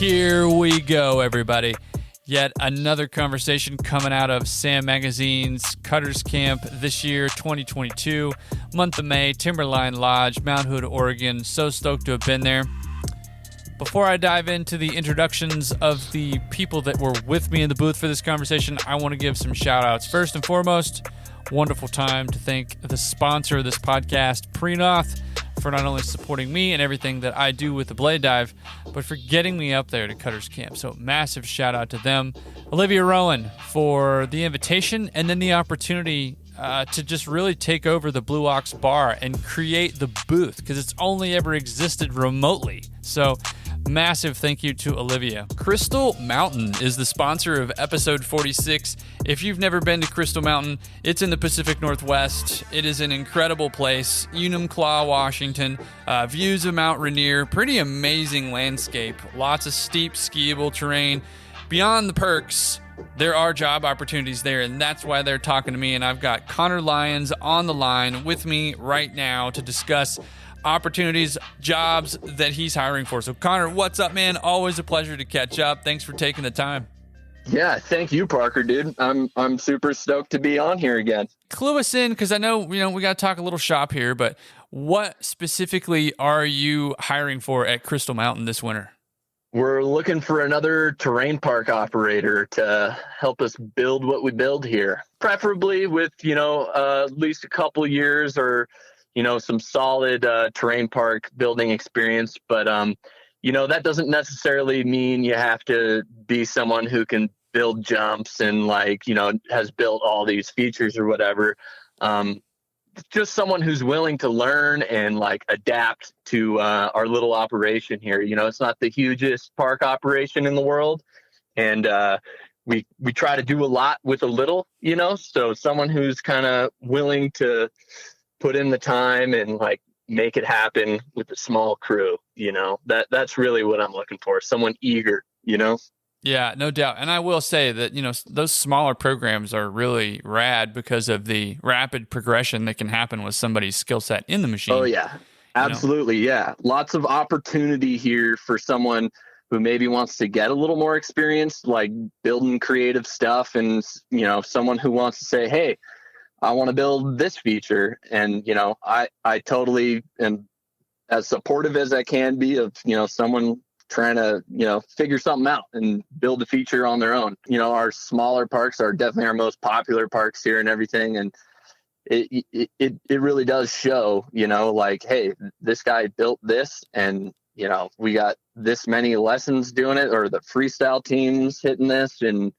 Here we go, everybody. Yet another conversation coming out of Sam Magazine's Cutters Camp this year, 2022, month of May, Timberline Lodge, Mount Hood, Oregon. So stoked to have been there. Before I dive into the introductions of the people that were with me in the booth for this conversation, I want to give some shout outs. First and foremost, wonderful time to thank the sponsor of this podcast, Prenoth, for not only supporting me and everything that I do with the Blade Dive, but for getting me up there to Cutters Camp. So massive shout out to them. Olivia Rowan for the invitation and then the opportunity to just really take over the Blue Ox Bar and create the booth, because it's only ever existed remotely. So massive thank you to Olivia. Crystal Mountain is the sponsor of episode 46. If you've never been to Crystal Mountain, it's in the Pacific Northwest. It is an incredible place. Enumclaw, Washington. Views of Mount Rainier. Pretty amazing landscape. Lots of steep, skiable terrain. Beyond the perks, there are job opportunities there, and that's why they're talking to me. And I've got Connor Lyons on the line with me right now to discuss opportunities, jobs that he's hiring for. So Connor, what's up, man? Always a pleasure to catch up. Thanks for taking the time. Yeah, thank you, Parker, dude. I'm super stoked to be on here again. Clue us in, because I know, we got to talk a little shop here, but what specifically are you hiring for at Crystal Mountain this winter? We're looking for another terrain park operator to help us build what we build here, preferably with, at least a couple years or some solid terrain park building experience. But, that doesn't necessarily mean you have to be someone who can build jumps and has built all these features or whatever. Just someone who's willing to learn and adapt to our little operation here. It's not the hugest park operation in the world. And we try to do a lot with a little, so someone who's kind of willing to put in the time and make it happen with a small crew, that's really what I'm looking for. Someone eager, Yeah, no doubt. And I will say that, those smaller programs are really rad because of the rapid progression that can happen with somebody's skill set in the machine. Oh yeah, absolutely. Yeah. Lots of opportunity here for someone who maybe wants to get a little more experience, building creative stuff, and, someone who wants to say, hey, I want to build this feature. And, I totally am as supportive as I can be of, someone trying to, figure something out and build a feature on their own. Our smaller parks are definitely our most popular parks here and everything. And it really does show, hey, this guy built this and, we got this many lessons doing it, or the freestyle teams hitting this, and,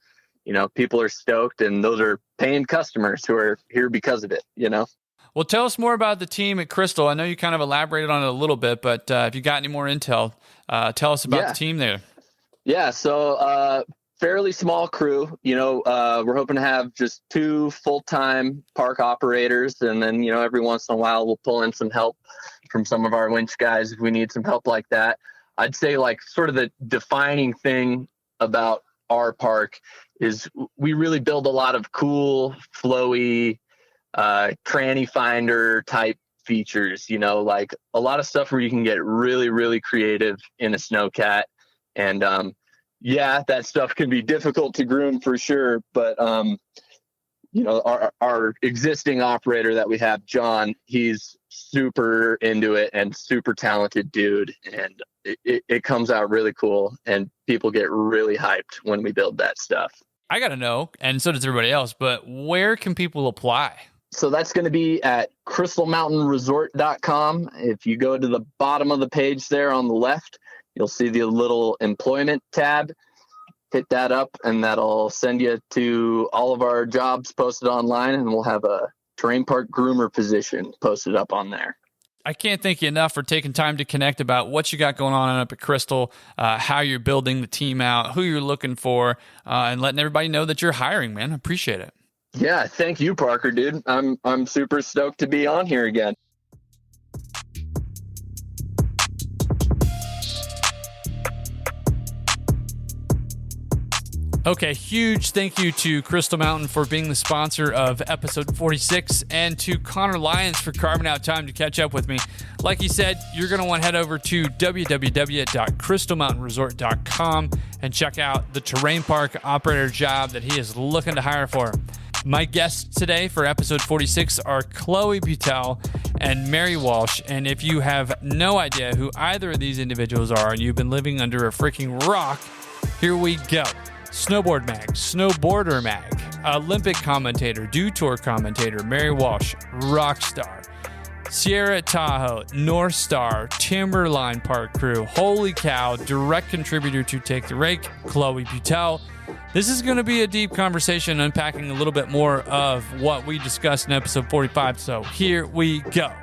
people are stoked, and those are paying customers who are here because of it, Well, tell us more about the team at Crystal. I know you kind of elaborated on it a little bit, but if you got any more intel, tell us about the team there. Yeah, so fairly small crew. We're hoping to have just 2 full-time park operators, and then, every once in a while we'll pull in some help from some of our winch guys if we need some help like that. I'd say sort of the defining thing about our park is we really build a lot of cool, flowy, tranny finder type features, a lot of stuff where you can get really, really creative in a snowcat. And that stuff can be difficult to groom for sure. But our existing operator that we have, John, he's super into it and super talented dude, and it comes out really cool, and people get really hyped when we build that stuff. I gotta know, and so does everybody else, but where can people apply? So that's going to be at crystalmountainresort.com. If you go to the bottom of the page there on the left, you'll see the little employment tab. Hit that up, and that'll send you to all of our jobs posted online, and we'll have a terrain park groomer position posted up on there. I can't thank you enough for taking time to connect about what you got going on up at Crystal, how you're building the team out, who you're looking for, and letting everybody know that you're hiring, man. I appreciate it. Yeah, thank you, Parker, dude. I'm super stoked to be on here again. Okay, huge thank you to Crystal Mountain for being the sponsor of episode 46 and to Connor Lyons for carving out time to catch up with me. Like he said, you're going to want to head over to www.crystalmountainresort.com and check out the terrain park operator job that he is looking to hire for. My guests today for episode 46 are Chloe Butel and Mary Walsh. And if you have no idea who either of these individuals are and you've been living under a freaking rock, here we go. Snowboard Mag, Snowboarder Mag, Olympic commentator, Dew Tour commentator, Mary Walsh, rock star. Sierra Tahoe, North Star, Timberline Park crew, holy cow, direct contributor to Take the Rake, Chloe Butel. This is going to be a deep conversation unpacking a little bit more of what we discussed in episode 45, so here we go.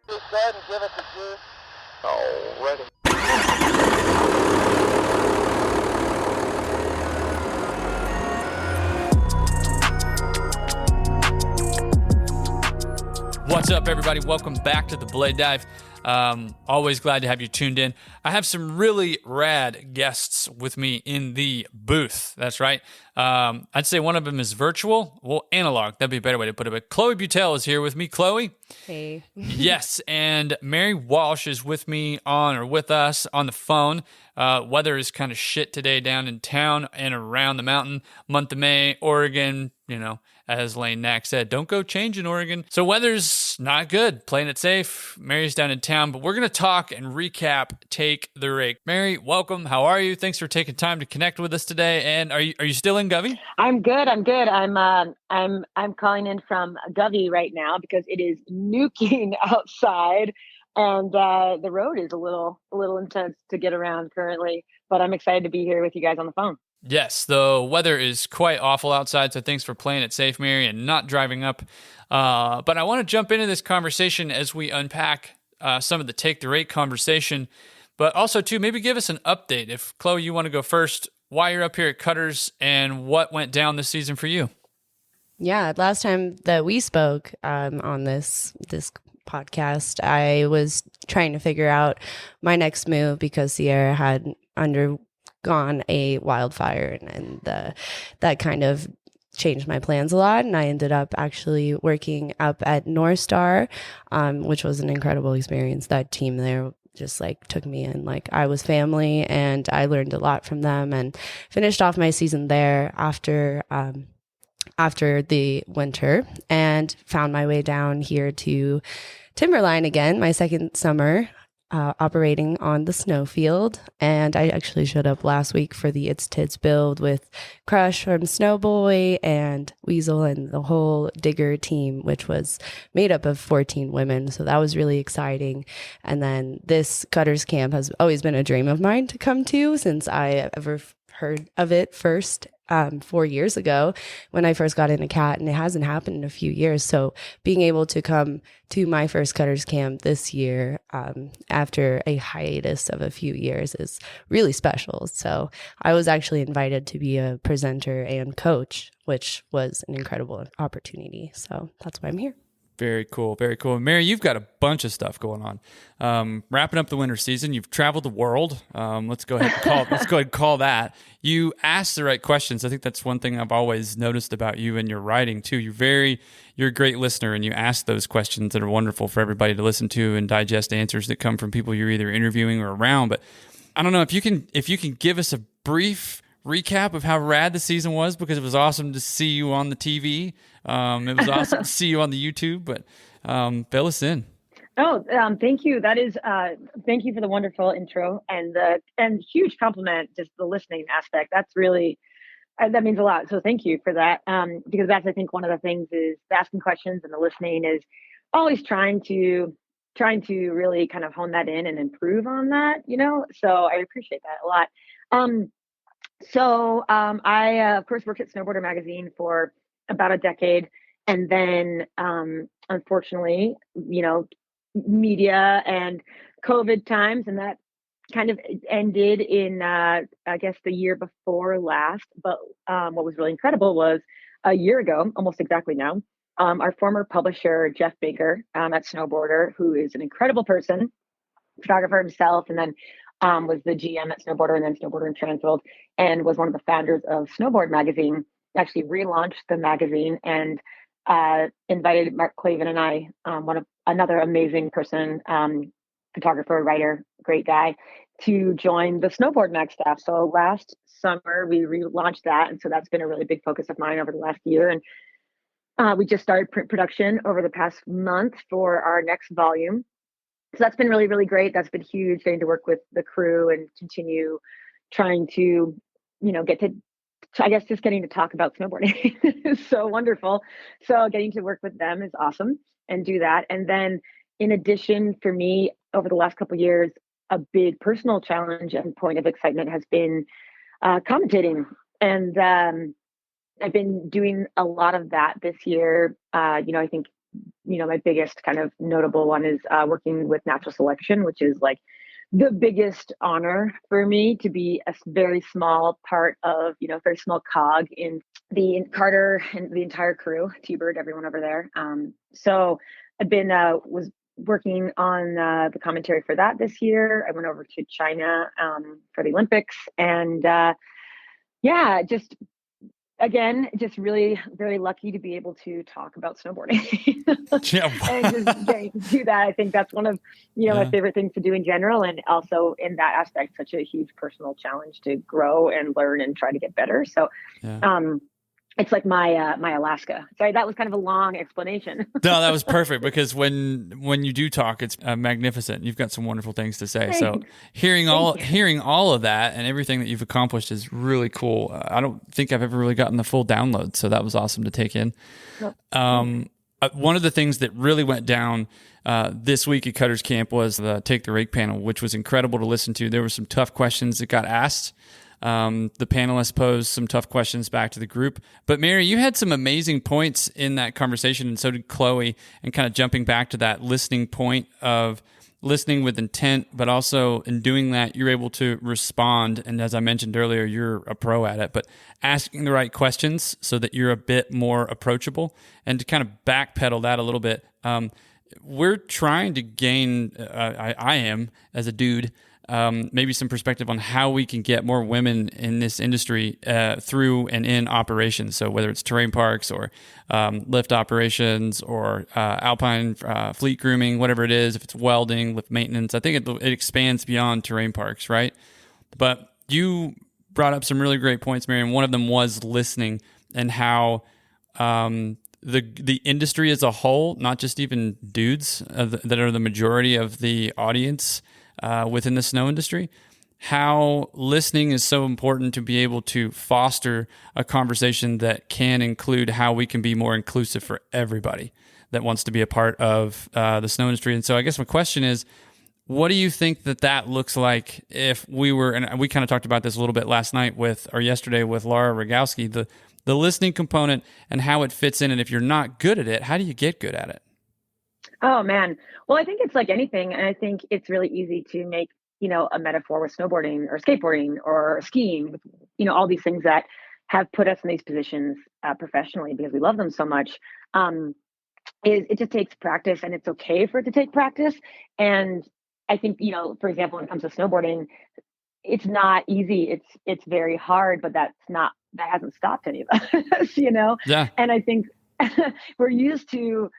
Just go ahead and give it to Juice. Already. What's up, everybody? Welcome back to the Blade Dive. Always glad to have you tuned in. I have some really rad guests with me in the booth. That's right. I'd say one of them is virtual. Well, analog. That'd be a better way to put it. But Chloe Butel is here with me. Chloe? Hey. Yes, and Mary Walsh is with us on the phone. Weather is kind of shit today down in town and around the mountain. Month of May, Oregon, as Lane Knack said, don't go changing Oregon. So weather's not good. Playing it safe. Mary's down in town, but we're going to talk and recap Take the Rake. Mary, welcome. How are you? Thanks for taking time to connect with us today. And are you still in Govey? I'm good. I'm calling in from Govey right now because it is nuking outside, and the road is a little intense to get around currently. But I'm excited to be here with you guys on the phone. Yes, the weather is quite awful outside, so thanks for playing it safe, Mary, and not driving up. But I want to jump into this conversation as we unpack some of the Take the Rake conversation, but also, too, maybe give us an update. If, Chloe, you want to go first, why you're up here at Cutters and what went down this season for you. Yeah, last time that we spoke on this podcast, I was trying to figure out my next move because Sierra had undergone a wildfire, and that kind of changed my plans a lot. And I ended up actually working up at North Star, which was an incredible experience. That team there just took me in like I was family, and I learned a lot from them and finished off my season there after the winter, and found my way down here to Timberline again, my second summer operating on the snowfield. And I actually showed up last week for the It's Tits build with Crush from Snowboy and Weasel and the whole Digger team, which was made up of 14 women. So that was really exciting. And then this Cutters camp has always been a dream of mine to come to since I ever heard of it first 4 years ago when I first got into CAT, and it hasn't happened in a few years. So being able to come to my first Cutters camp this year after a hiatus of a few years is really special. So I was actually invited to be a presenter and coach, which was an incredible opportunity. So that's why I'm here. Very cool. Very cool. Mary, you've got a bunch of stuff going on. Wrapping up the winter season, you've traveled the world. Let's go ahead and call that. You ask the right questions. I think that's one thing I've always noticed about you and your writing too. You're a great listener, and you ask those questions that are wonderful for everybody to listen to and digest answers that come from people you're either interviewing or around. But I don't know if you can give us a brief recap of how rad the season was, because it was awesome to see you on the TV. It was awesome to see you on the YouTube, but fill us in. Oh, thank you. That is, thank you for the wonderful intro and huge compliment, just the listening aspect. That's really, that means a lot. So thank you for that. Because that's, I think, one of the things is asking questions, and the listening is always trying to really kind of hone that in and improve on that, so I appreciate that a lot. I, of course, worked at Snowboarder magazine for about a decade. And then, unfortunately, media and COVID times, and that kind of ended in, I guess, the year before last. But what was really incredible was a year ago, almost exactly now, our former publisher, Jeff Baker at Snowboarder, who is an incredible person, photographer himself, and then was the GM at Snowboarder and then Snowboarder in Transworld, and was one of the founders of Snowboard Magazine. Actually relaunched the magazine and invited Mark Clavin and I, another amazing person, photographer, writer, great guy, to join the Snowboard Mag staff. So last summer we relaunched that, and so that's been a really big focus of mine over the last year. And we just started print production over the past month for our next volume. So that's been really, really great. That's been huge, getting to work with the crew and continue trying to, get to, I guess, just getting to talk about snowboarding is so wonderful. So getting to work with them is awesome and do that. And then in addition, for me, over the last couple of years, a big personal challenge and point of excitement has been commentating. And I've been doing a lot of that this year. I think, my biggest kind of notable one is working with natural selection, which is like the biggest honor for me, to be a very small part of, very small cog in the Carter and the entire crew, T-Bird, everyone over there. So I've been, was working on the commentary for that this year. I went over to China for the Olympics, and just really very lucky to be able to talk about snowboarding and just getting to do that. I think that's one of my favorite things to do in general, and also in that aspect, such a huge personal challenge to grow and learn and try to get better. So it's like my Alaska. Sorry, that was kind of a long explanation. No, that was perfect, because when you do talk, it's magnificent. You've got some wonderful things to say. So hearing all of that and everything that you've accomplished is really cool. I don't think I've ever really gotten the full download, so that was awesome to take in. Nope. One of the things that really went down this week at Cutters Camp was the Take the Rake panel, which was incredible to listen to. There were some tough questions that got asked. The panelists posed some tough questions back to the group. But Mary, you had some amazing points in that conversation, and so did Chloe, and kind of jumping back to that listening point of listening with intent, but also in doing that, you're able to respond. And as I mentioned earlier, you're a pro at it, but asking the right questions so that you're a bit more approachable. And to kind of backpedal that a little bit, we're trying to gain, I am, as a dude, maybe some perspective on how we can get more women in this industry through and in operations. So whether it's terrain parks or lift operations or alpine fleet grooming, whatever it is, if it's welding, lift maintenance, I think it expands beyond terrain parks, right? But you brought up some really great points, Mary, and one of them was listening, and how the industry as a whole, not just even dudes that are the majority of the audience, within the snow industry, how listening is so important to be able to foster a conversation that can include how we can be more inclusive for everybody that wants to be a part of the snow industry. And so I guess my question is, what do you think that looks like if we were, and we kind of talked about this a little bit yesterday with Laura Rogowski, the listening component and how it fits in. And if you're not good at it, how do you get good at it? Oh man. Well, I think it's like anything. And I think it's really easy to make, a metaphor with snowboarding or skateboarding or skiing, with, all these things that have put us in these positions professionally because we love them so much. It just takes practice, and it's okay for it to take practice. And I think, for example, when it comes to snowboarding, it's not easy. It's very hard, but that hasn't stopped any of us, Yeah. And I think we're used to,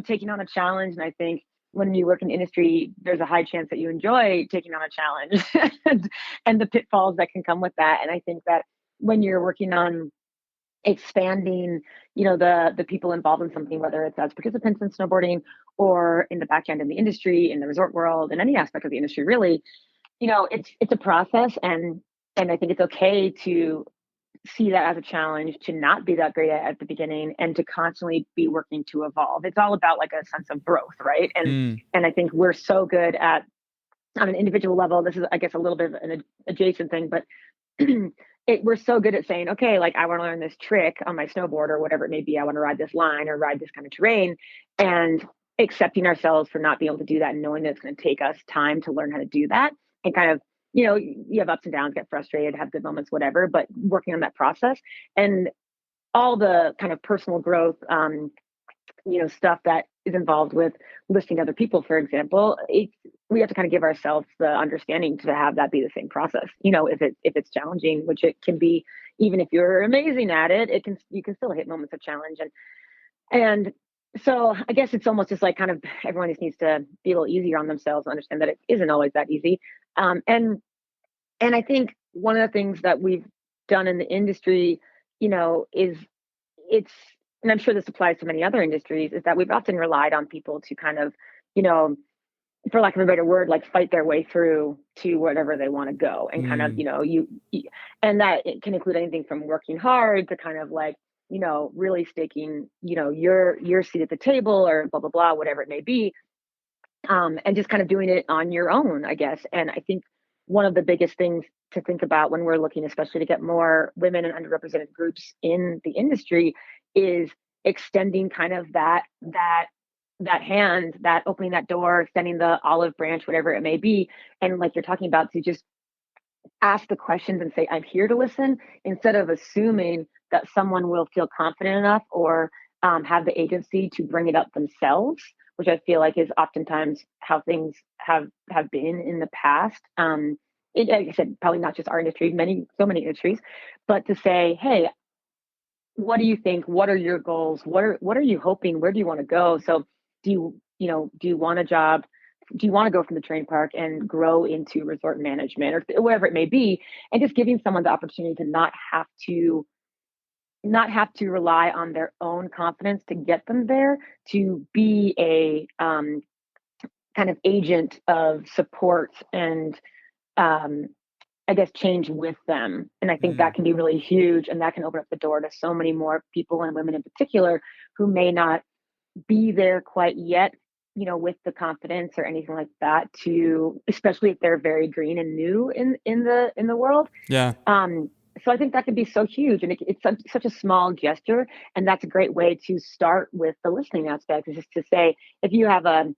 taking on a challenge. And I think when you work in industry, there's a high chance that you enjoy taking on a challenge and the pitfalls that can come with that. And I think that when you're working on expanding, the people involved in something, whether it's as participants in snowboarding or in the back end in the industry, in the resort world, in any aspect of the industry, really, it's a process. And I think it's okay to see that as a challenge, to not be that great at the beginning, and to constantly be working to evolve. It's all about like a sense of growth, right? And I think we're so good at, on an individual level, this is, I guess, a little bit of an adjacent thing, but we're so good at saying, okay, like I want to learn this trick on my snowboard or whatever it may be. I want to ride this line or ride this kind of terrain, and accepting ourselves for not being able to do that, and knowing that it's going to take us time to learn how to do that, and kind of, you have ups and downs, get frustrated, have good moments, whatever, but working on that process and all the kind of personal growth, stuff that is involved with listening to other people, for example, we have to kind of give ourselves the understanding to have that be the same process. If it's challenging, which it can be, even if you're amazing at it, you can still hit moments of challenge. And so I guess it's almost just like kind of everyone just needs to be a little easier on themselves and understand that it isn't always that easy. And I think one of the things that we've done in the industry, is and I'm sure this applies to many other industries, is that we've often relied on people to kind of, for lack of a better word, like fight their way through to whatever they want to go, and kind of, and that it can include anything from working hard to kind of like, really staking, your seat at the table, or blah, blah, blah, whatever it may be. And just kind of doing it on your own, I guess. And I think one of the biggest things to think about when we're looking, especially to get more women and underrepresented groups in the industry, is extending kind of that hand, that opening that door, extending the olive branch, whatever it may be. And like you're talking about, to just ask the questions and say, I'm here to listen, instead of assuming that someone will feel confident enough or have the agency to bring it up themselves, which I feel like is oftentimes how things have been in the past. Like I said, probably not just our industry, so many industries, but to say, hey, what do you think? What are your goals? What are you hoping? Where do you want to go? So do you want a job? Do you want to go from the terrain park and grow into resort management or whatever it may be? And just giving someone the opportunity to not have to rely on their own confidence to get them there, to be a kind of agent of support and I guess change with them. And I think that can be really huge, and that can open up the door to so many more people, and women in particular, who may not be there quite yet, with the confidence or anything like that, to, especially if they're very green and new in the world. Yeah. So I think that could be so huge, and it's such a small gesture, and that's a great way to start with the listening aspect, is just to say, if you have a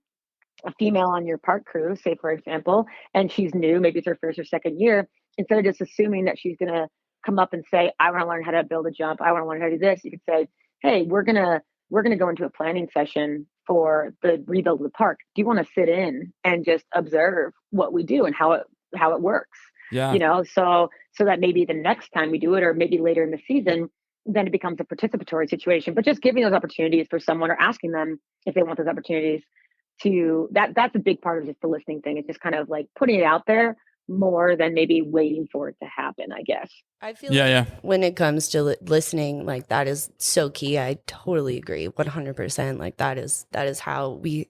female on your park crew, say for example, and she's new, maybe it's her first or second year, instead of just assuming that she's going to come up and say, I want to learn how to build a jump, I want to learn how to do this, you could say, hey, we're going to go into a planning session for the rebuild of the park. Do you want to sit in and just observe what we do and how it works? Yeah. So that maybe the next time we do it, or maybe later in the season, then it becomes a participatory situation. But just giving those opportunities for someone, or asking them if they want those opportunities, that's a big part of just the listening thing. It's just kind of like putting it out there more than maybe waiting for it to happen, I guess. I feel when it comes to listening, like that is so key. I totally agree 100%. Like that is how we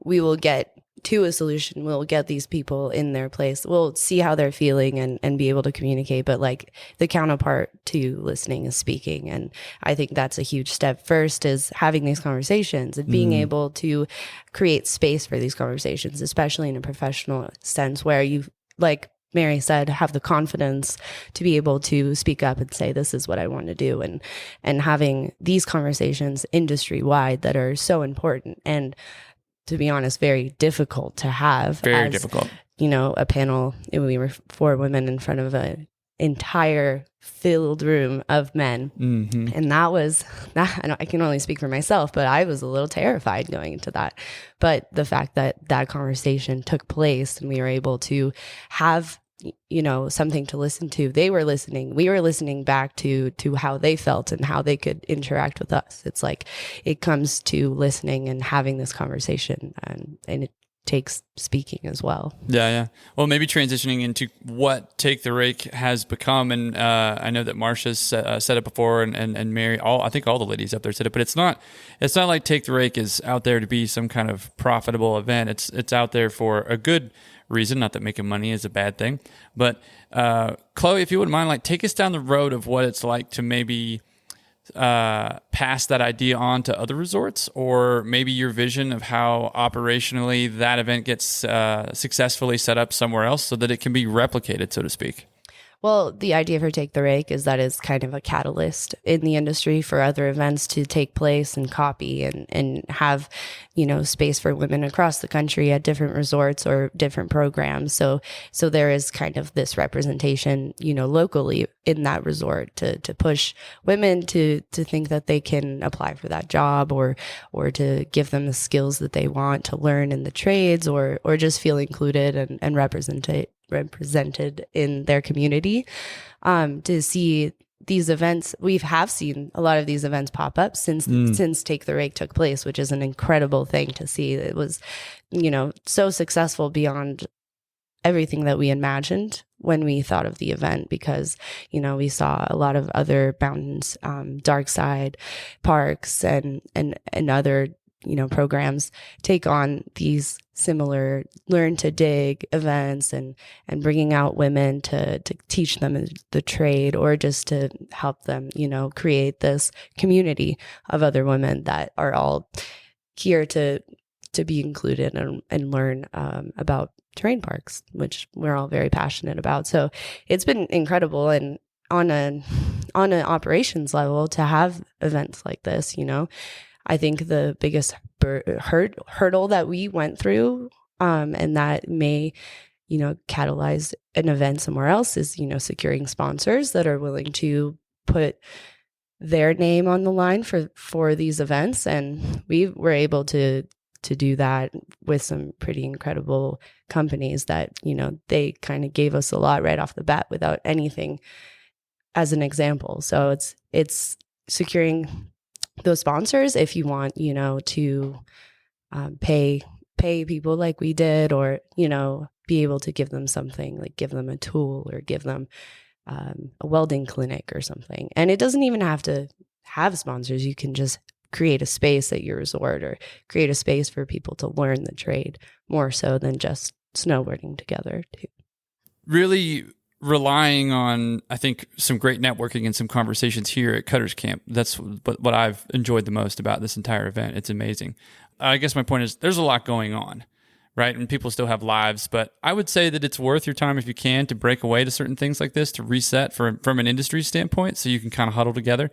will get to a solution. We'll get these people in their place. We'll see how they're feeling and be able to communicate. But like the counterpart to listening is speaking. And I think that's a huge step. First is having these conversations and being able to create space for these conversations, especially in a professional sense, where you, like Mary said, have the confidence to be able to speak up and say, this is what I want to do. And having these conversations industry wide that are so important. And to be honest, very difficult to have. Very difficult. A panel, we were 4 women in front of an entire filled room of men. Mm-hmm. And I can only speak for myself, but I was a little terrified going into that. But the fact that conversation took place and we were able to have something to listen to. They were listening. We were listening back to how they felt and how they could interact with us. It's like it comes to listening and having this conversation, and it takes speaking as well. Yeah. Well, maybe transitioning into what Take the Rake has become, and I know that Marsha's said it before, and Mary, I think all the ladies up there said it, but it's not like Take the Rake is out there to be some kind of profitable event. It's out there for a good reason, not that making money is a bad thing. But Chloe, if you wouldn't mind, like take us down the road of what it's like to maybe pass that idea on to other resorts, or maybe your vision of how operationally that event gets successfully set up somewhere else so that it can be replicated, so to speak. Well, the idea for Take the Rake is that it's kind of a catalyst in the industry for other events to take place and copy and have, space for women across the country at different resorts or different programs. So there is kind of this representation, locally in that resort to push women to think that they can apply for that job or to give them the skills that they want to learn in the trades or just feel included and represented in their community. To see these events, we have seen a lot of these events pop up since Take the Rake took place, which is an incredible thing to see. It was, so successful beyond everything that we imagined when we thought of the event, because, we saw a lot of other mountains, dark side parks and other programs take on these similar learn to dig events and bringing out women to teach them the trade or just to help them, create this community of other women that are all here to be included and learn about terrain parks, which we're all very passionate about. So it's been incredible. And on an operations level to have events like this, I think the biggest hurdle that we went through, and that may, catalyze an event somewhere else is, securing sponsors that are willing to put their name on the line for these events. And we were able to do that with some pretty incredible companies that, they kind of gave us a lot right off the bat without anything as an example. So it's securing those sponsors if you want, to pay people like we did, or, be able to give them something, like give them a tool or give them a welding clinic or something. And it doesn't even have to have sponsors. You can just create a space at your resort or create a space for people to learn the trade more so than just snowboarding together too. Really relying on, I think, some great networking and some conversations here at Cutters Camp. That's what I've enjoyed the most about this entire event. It's amazing. I guess my point is there's a lot going on, right? And people still have lives, but I would say that it's worth your time if you can to break away to certain things like this, to reset from an industry standpoint so you can kind of huddle together.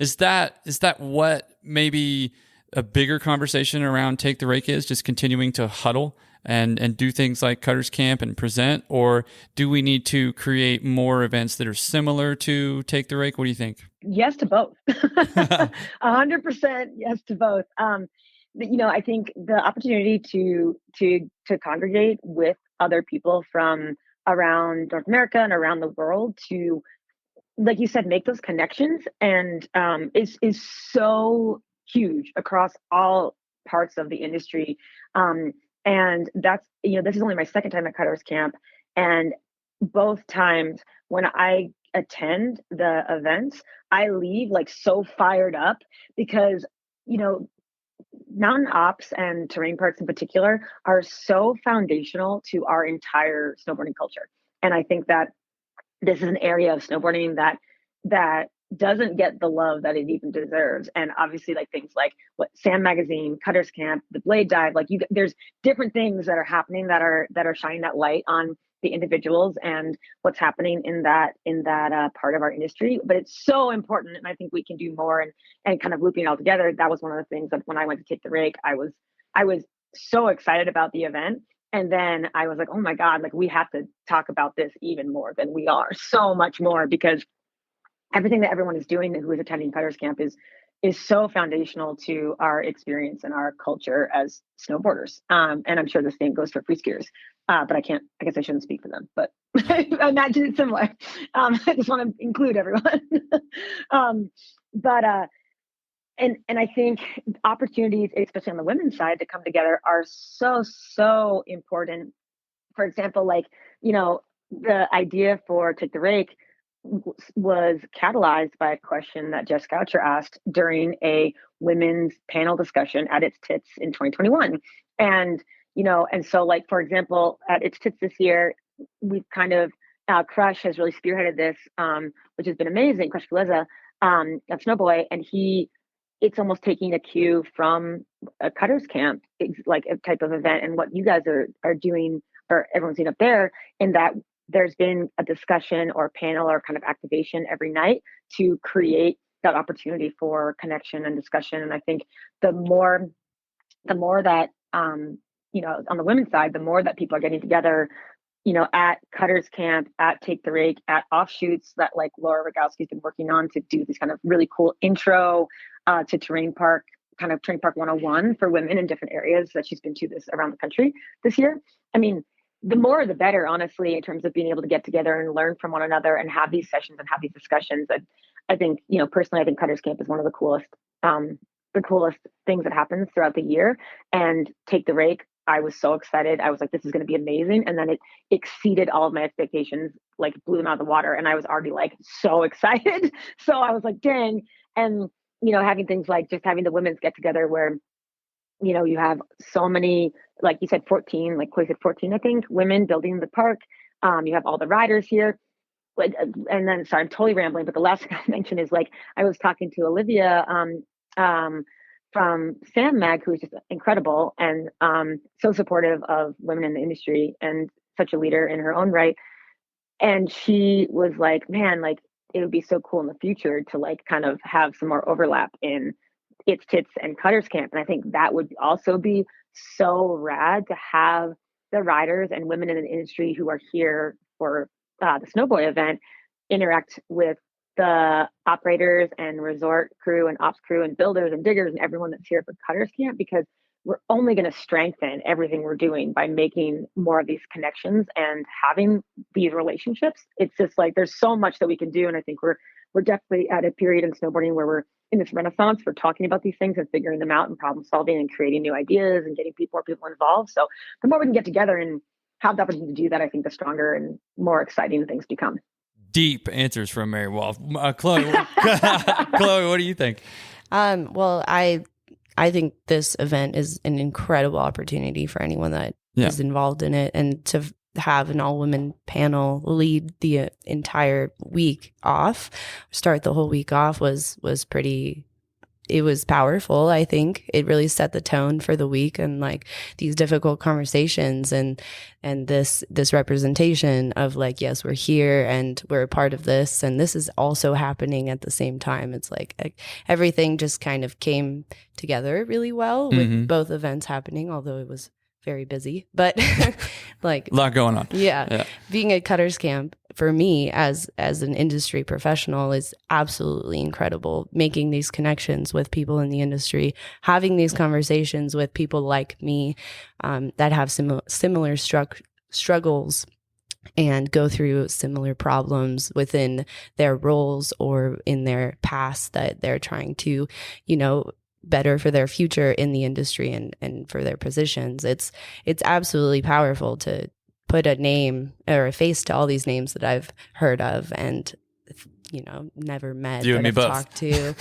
Is that what maybe a bigger conversation around Take the Rake is, just continuing to huddle and do things like Cutters Camp and present? Or do we need to create more events that are similar to Take the Rake? What do you think? Yes to both. 100% yes to both. I think the opportunity to congregate with other people from around North America and around the world to, like you said, make those connections and is so huge across all parts of the industry. And that's, this is only my second time at Cutters Camp. And both times when I attend the events, I leave like so fired up because, mountain ops and terrain parks in particular are so foundational to our entire snowboarding culture. And I think that this is an area of snowboarding that doesn't get the love that it even deserves. And obviously, like things like what Sam Magazine, Cutters Camp, the Blade Dive, there's different things that are happening that are shining that light on the individuals and what's happening in that part of our industry. But it's so important, and I think we can do more and kind of looping it all together. That was one of the things that when I went to Take the Rake, I was so excited about the event. And then I was like, oh my God, like we have to talk about this even more than we are, so much more, because everything that everyone is doing who is attending Cutters Camp is so foundational to our experience and our culture as snowboarders. And I'm sure the same goes for free skiers. But I guess I shouldn't speak for them, but I imagine it's similar. I just want to include everyone. And I think opportunities, especially on the women's side, to come together are so, so important. For example, the idea for Take the Rake was catalyzed by a question that Jess Goucher asked during a women's panel discussion at It's Tits in 2021. And so for example, at It's Tits this year, we've kind of, Crush has really spearheaded this, which has been amazing. Crush Galeza, at Snowboy, and it's almost taking a cue from a Cutters Camp, like a type of event, and what you guys are doing, or everyone's doing up there, in that there's been a discussion or panel or kind of activation every night to create that opportunity for connection and discussion. And I think the more that, you know, on the women's side, the more that people are getting together, you know, at Cutters Camp, at Take the Rake, at offshoots that like Laura Rogowski's been working on to do this kind of really cool intro to terrain park 101 for women in different areas that she's been to this around the country this year. I mean, the more the better, honestly, in terms of being able to get together and learn from one another and have these sessions and have these discussions. I think, you know, personally, I think Cutters Camp is one of the coolest things that happens throughout the year. And Take the Rake, I was so excited. I was like, this is going to be amazing. And then it exceeded all of my expectations, like blew them out of the water. And I was already like so excited. So I was like, dang. And, you know, having things like just having the women's get together where, you know, you have so many, like you said, 14, like Chloe said, 14, I think, women building the park. You have all the riders here. Like, and then, sorry, I'm totally rambling, but the last thing I mentioned is like, I was talking to Olivia from Sam Mag, who's just incredible and so supportive of women in the industry and such a leader in her own right. And she was like, man, like, it would be so cool in the future to like kind of have some more overlap in It's Tits and Cutters Camp. And I think that would also be so rad to have the riders and women in the industry who are here for the Snowboy event interact with the operators and resort crew and ops crew and builders and diggers and everyone that's here for Cutters Camp, because we're only going to strengthen everything we're doing by making more of these connections and having these relationships. It's just like, there's so much that we can do. And I think we're definitely at a period in snowboarding where we're in this renaissance for talking about these things and figuring them out and problem solving and creating new ideas and getting more people involved. So the more we can get together and have the opportunity to do that, I think the stronger and more exciting things become. Deep answers from Mary Wolf. Chloe, Chloe, what do you think? Well, I think this event is an incredible opportunity for anyone that is involved in it, and to have an all-women panel lead the entire week off, start the whole week off was pretty. It was powerful. I think it really set the tone for the week, and like these difficult conversations and this representation of like, yes, we're here and we're a part of this, and this is also happening at the same time. It's like everything just kind of came together really well with both events happening, although it was very busy, but like a lot going on. Yeah. Being at Cutters Camp for me as an industry professional is absolutely incredible. Making these connections with people in the industry, having these conversations with people like me that have similar struggles and go through similar problems within their roles or in their past that they're trying to, you know, better for their future in the industry and for their positions. It's absolutely powerful to put a name or a face to all these names that I've heard of and, you know, never met, you but and me I've both. Talked to.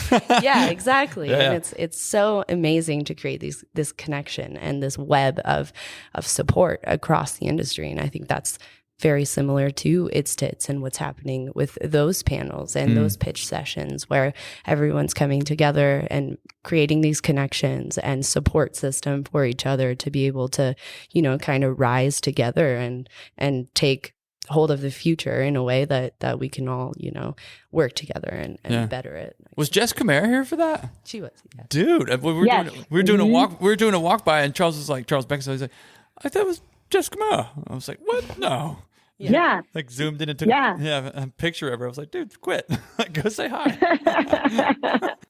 Yeah, exactly. Yeah. And it's so amazing to create this connection and this web of support across the industry. And I think that's very similar to It's Tits and what's happening with those panels and those pitch sessions where everyone's coming together and creating these connections and support system for each other to be able to, you know, kind of rise together and take hold of the future in a way that we can all, you know, work together and better it. Was Jess Camara here for that? She was, yeah. Dude, we were doing a walk by, and Charles Beck, so he's like, I thought it was Jess Camara. I was like, what? No. Yeah. Like zoomed in and took a picture of her. I was like, dude, quit. Go say hi.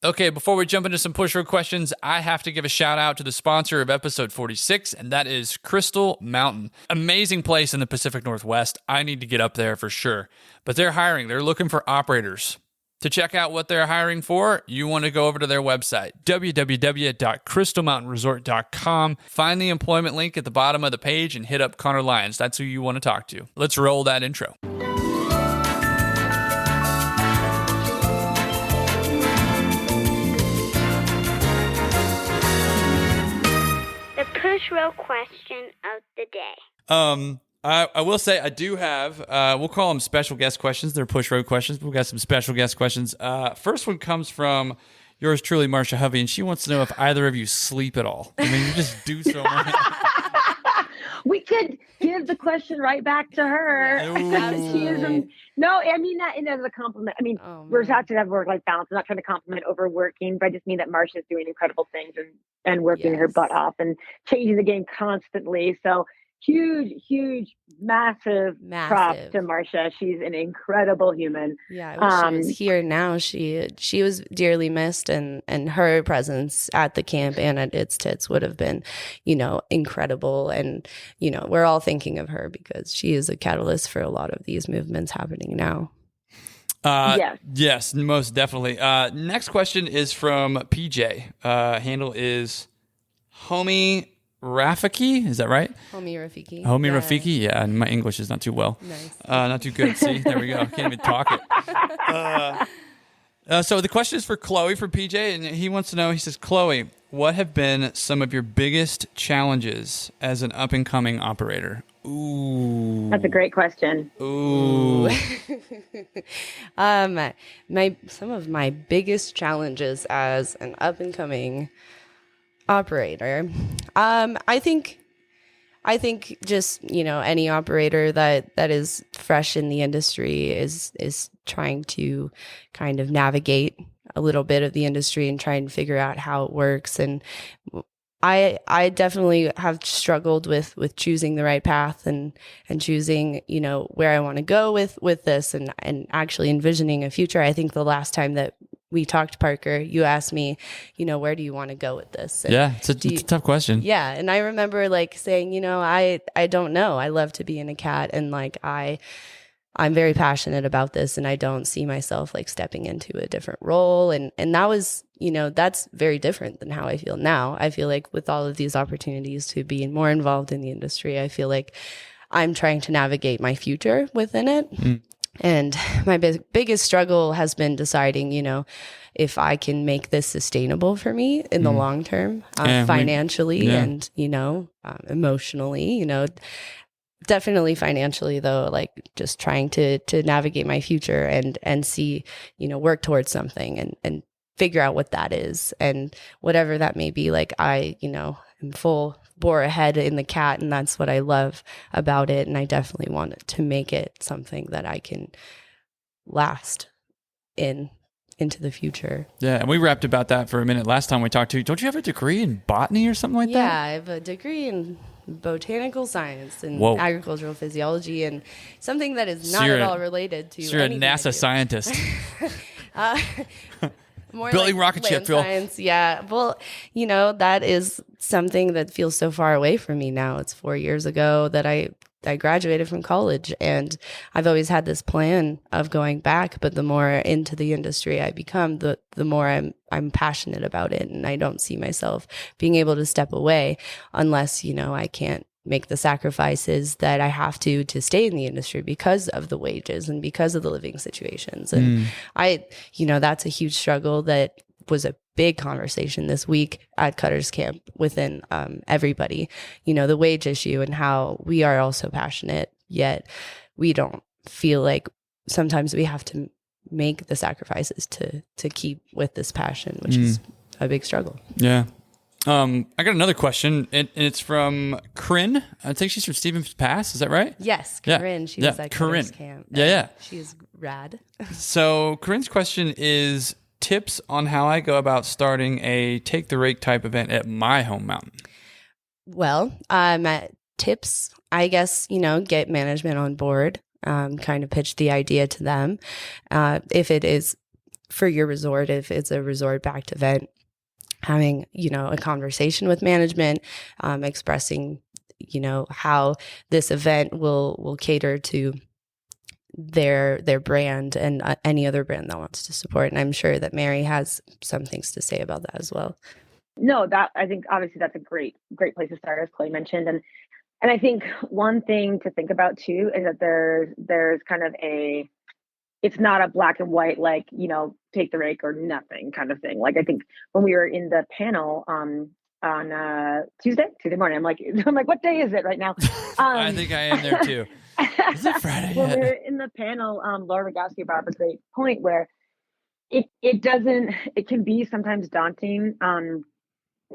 Okay, before we jump into some push road questions, I have to give a shout out to the sponsor of episode 46, and that is Crystal Mountain. Amazing place in the Pacific Northwest. I need to get up there for sure. But they're hiring. They're looking for operators. To check out what they're hiring for, you want to go over to their website, www.crystalmountainresort.com. Find the employment link at the bottom of the page and hit up Connor Lyons. That's who you want to talk to. Let's roll that intro. The push row question of the day. I will say I do have, we'll call them special guest questions. They're push road questions. We've got some special guest questions. First one comes from yours truly, Marsha Hovey, and she wants to know if either of you sleep at all. I mean, you just do so much. We could give the question right back to her. Yeah, She is no, I mean that as a compliment. I mean, we're out to have work-life balance. I'm not trying to compliment overworking, but I just mean that Marcia's doing incredible things and working her butt off and changing the game constantly. So huge, massive props to Marcia. She's an incredible human. Yeah, I wish she was here now. She was dearly missed, and her presence at the camp and at It's Tits would have been, incredible. And, we're all thinking of her because she is a catalyst for a lot of these movements happening now. Yes, most definitely. Next question is from PJ. Handle is Homie Rafiki, is that right? Homie Rafiki. Rafiki, yeah. And my English is not too well. Nice. Not too good. See, there we go. Can't even talk it. So the question is for Chloe, for PJ, and he wants to know. He says, Chloe, what have been some of your biggest challenges as an up and coming operator? Ooh, that's a great question. Ooh. Some of my biggest challenges as an up and coming operator. I think just, any operator that is fresh in the industry is trying to kind of navigate a little bit of the industry and try and figure out how it works. And I definitely have struggled with choosing the right path and choosing, where I want to go with this and actually envisioning a future. I think the last time that we talked, Parker, you asked me, where do you want to go with this? And yeah, it's a tough question. Yeah. And I remember saying, I don't know. I love to be in a cat. And I'm very passionate about this, and I don't see myself stepping into a different role. And that was, that's very different than how I feel now. I feel like with all of these opportunities to be more involved in the industry, I feel like I'm trying to navigate my future within it. Mm. And my biggest struggle has been deciding, if I can make this sustainable for me in the long term, financially and, emotionally, definitely financially though, just trying to navigate my future and see, work towards something and figure out what that is. And whatever that may be, I, am full bore ahead in the cat, and that's what I love about it. And I definitely want to make it something that I can last into the future. Yeah, and we rapped about that for a minute last time we talked to you. Don't you have a degree in botany or something like that? Yeah, I have a degree in botanical science and agricultural physiology, and something that is not at all related to. So you're a NASA scientist. More building rocket ship, Phil. Science, yeah. Well, that is something that feels so far away from me now. It's 4 years ago that I graduated from college, and I've always had this plan of going back. But the more into the industry I become, the more I'm passionate about it, and I don't see myself being able to step away unless I can't make the sacrifices that I have to stay in the industry because of the wages and because of the living situations. And that's a huge struggle that was a big conversation this week at Cutters Camp within everybody, the wage issue and how we are also passionate, yet we don't feel like sometimes we have to make the sacrifices to keep with this passion, which is a big struggle. Yeah. I got another question, and it's from Corinne. I think she's from Stevens Pass. Is that right? Yes, Corinne. She was at Cutters Camp. Yeah. She's rad. So Corinne's question is tips on how I go about starting a take the rake type event at my home mountain. Well, tips, I guess, get management on board, kind of pitch the idea to them. If it is for your resort, if it's a resort-backed event, having, a conversation with management, expressing, how this event will cater to their brand and any other brand that wants to support. And I'm sure that Mary has some things to say about that as well. No, I think obviously that's a great place to start, as Chloe mentioned. And I think one thing to think about too is that there's kind of it's not a black and white, take the rake or nothing kind of thing. I think when we were in the panel on Tuesday morning, I'm like, what day is it right now? I think I am there too. Is it Friday when yet? we were in the panel, Laura Rogowski brought up a great point where it can be sometimes daunting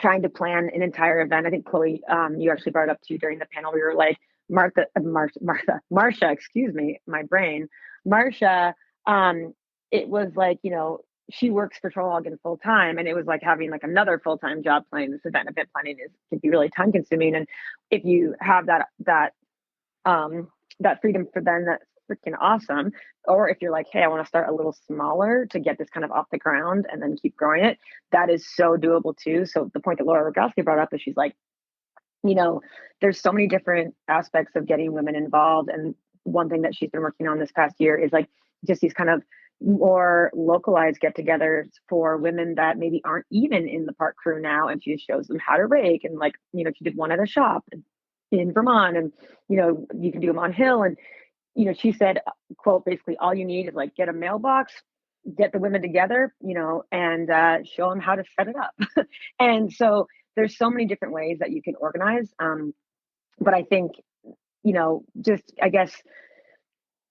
trying to plan an entire event. I think Chloe, you actually brought it up too during the panel. We were like, Marsha, excuse me, my brain, Marsha, it was like, she works for Trollhagen full time, and it was like having like another full time job planning this event. Event planning can be really time consuming, and if you have that freedom for them, that's freaking awesome. Or if you're like, hey, I want to start a little smaller to get this kind of off the ground and then keep growing it, that is so doable too. So the point that Laura Rogowski brought up is she's like, there's so many different aspects of getting women involved. And one thing that she's been working on this past year is like just these kind of more localized get-togethers for women that maybe aren't even in the park crew now, and she just shows them how to rake. And like, she did one at a shop in Vermont, and you can do them on hill. And she said, quote, basically all you need is like get a mailbox, get the women together, and show them how to set it up. And so there's so many different ways that you can organize. But I think, just, I guess,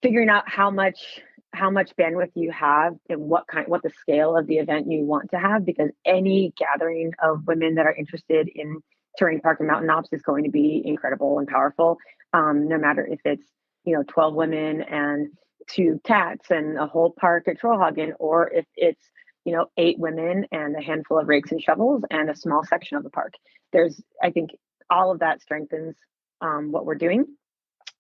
figuring out how much bandwidth you have and what the scale of the event you want to have, because any gathering of women that are interested in terrain park and mountain ops is going to be incredible and powerful. No matter if it's, 12 women and 2 cats and a whole park at Trollhagen, or if it's, 8 women and a handful of rakes and shovels and a small section of the park. I think all of that strengthens what we're doing.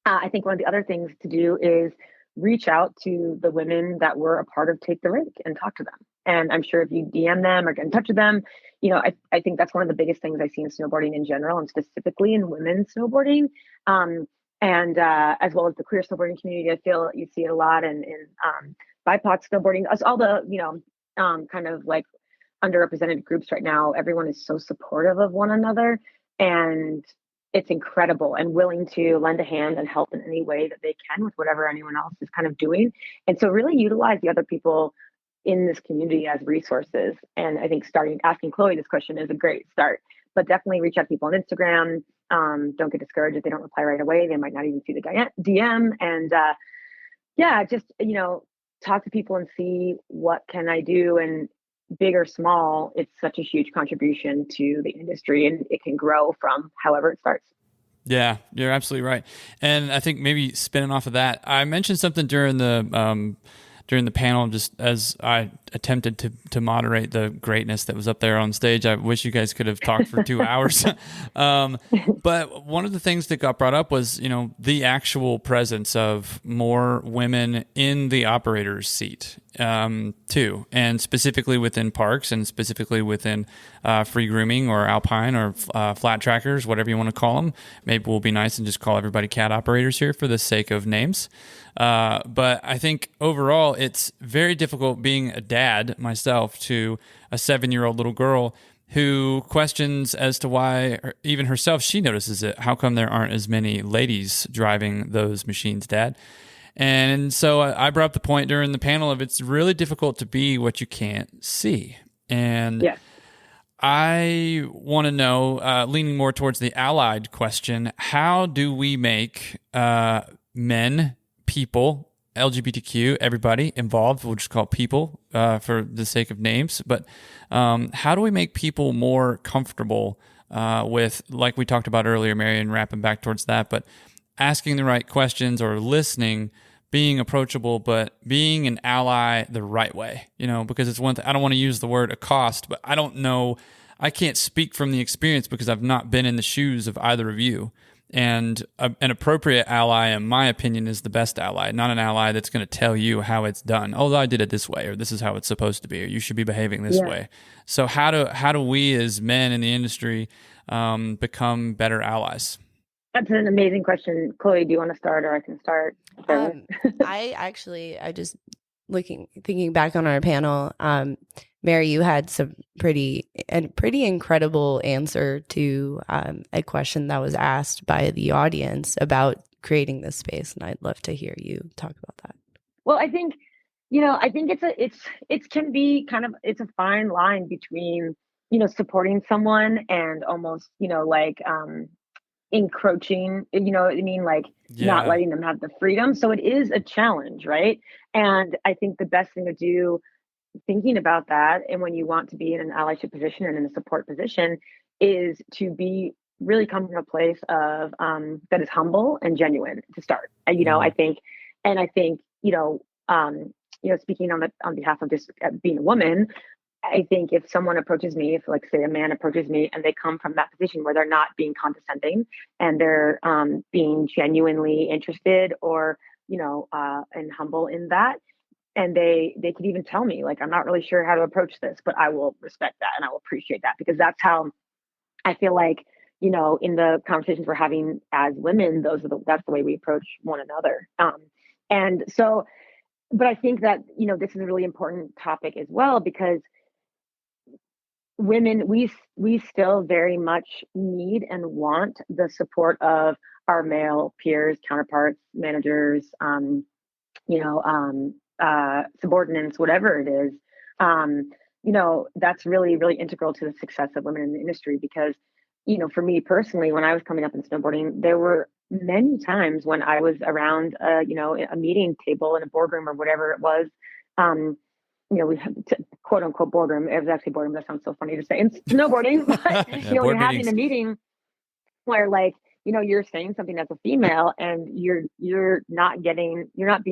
I think one of the other things to do is reach out to the women that were a part of Take the Rake and talk to them. And I'm sure if you DM them or get in touch with them, I think that's one of the biggest things I see in snowboarding in general, and specifically in women's snowboarding. And as well as the queer snowboarding community, I feel you see it a lot in BIPOC snowboarding, all the, kind of like underrepresented groups right now. Everyone is so supportive of one another, and it's incredible, and willing to lend a hand and help in any way that they can with whatever anyone else is kind of doing. And so really utilize the other people in this community as resources. And I think asking Chloe this question is a great start, but definitely reach out to people on Instagram. Don't get discouraged if they don't reply right away. They might not even see the DM. And just, talk to people and see what can I do. And big or small, it's such a huge contribution to the industry, and it can grow from however it starts. Yeah, you're absolutely right. And I think maybe spinning off of that, I mentioned something during the panel, just as I attempted to moderate the greatness that was up there on stage. I wish you guys could have talked for 2 hours. But one of the things that got brought up was, the actual presence of more women in the operator's seat, too, and specifically within parks, and specifically within free grooming or alpine or flat trackers, whatever you want to call them. Maybe we'll be nice and just call everybody cat operators here for the sake of names. But I think overall, it's very difficult being a dad myself to a 7-year-old little girl who questions as to why, even herself, she notices it. How come there aren't as many ladies driving those machines, Dad? And so I brought up the point during the panel of it's really difficult to be what you can't see. And yes. I want to know, leaning more towards the allied question, how do we make men, people, LGBTQ, everybody involved, we'll just call it people for the sake of names, but how do we make people more comfortable with, like we talked about earlier, Marion, wrapping back towards that, but asking the right questions or listening, being approachable, but being an ally the right way, because it's one thing, I don't want to use the word accost, but I don't know, I can't speak from the experience because I've not been in the shoes of either of you. And an appropriate ally, in my opinion, is the best ally, not an ally that's going to tell you how it's done. Oh, I did it this way, or this is how it's supposed to be, or you should be behaving this way. So how do we as men in the industry become better allies? That's an amazing question. Chloe, do you want to start, or I can start? I just thinking back on our panel, Mary, you had some pretty incredible answer to a question that was asked by the audience about creating this space, and I'd love to hear you talk about that. Well, I think it can be kind of, it's a fine line between supporting someone and almost encroaching, not letting them have the freedom. So it is a challenge, right? And I think the best thing to do thinking about that, and when you want to be in an allyship position and in a support position, is to be really come from a place of that is humble and genuine to start. You know, I think, and I think, speaking on behalf of just being a woman, I think if someone approaches me, if like say a man approaches me and they come from that position where they're not being condescending and they're being genuinely interested or, and humble in that, and they could even tell me like, I'm not really sure how to approach this, but I will respect that and I will appreciate that, because that's how I feel like, in the conversations we're having as women, that's the way we approach one another. And so, but I think that, this is a really important topic as well, because women, we still very much need and want the support of our male peers, counterparts, managers, subordinates, whatever it is. That's really, really integral to the success of women in the industry, because, for me personally, when I was coming up in snowboarding, there were many times when I was around, a meeting table in a boardroom or whatever it was. We had quote unquote boardroom. It was actually boardroom. That sounds so funny to say in snowboarding, but when you're having a meeting where like, you're saying something as a female and you're not being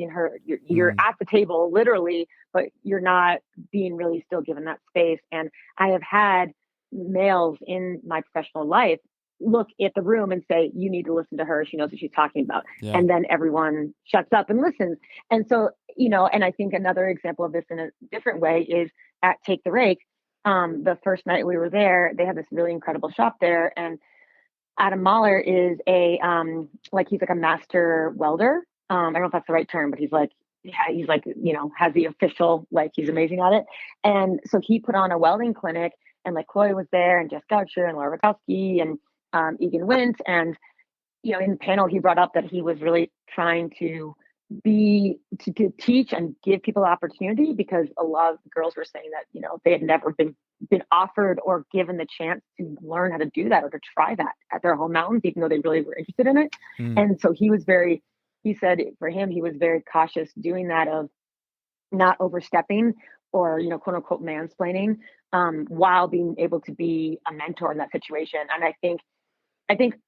heard. You're at the table literally, but you're not being really still given that space. And I have had males in my professional life look at the room and say, you need to listen to her. She knows what she's talking about. Yeah. And then everyone shuts up and listens. And so, and I think another example of this in a different way is at Take the Rake. The first night we were there, they have this really incredible shop there. And Adam Mahler is he's like a master welder. I don't know if that's the right term, but he's has the official, like he's amazing at it. And so he put on a welding clinic, and like Chloe was there and Jess Goucher and Laura Rakowski and Egan Wint. And, in the panel, he brought up that he was really trying to teach and give people opportunity, because a lot of girls were saying that, they had never been offered or given the chance to learn how to do that or to try that at their home mountains, even though they really were interested in it. And so he said for him, he was very cautious doing that, of not overstepping or, quote unquote mansplaining, while being able to be a mentor in that situation. And I think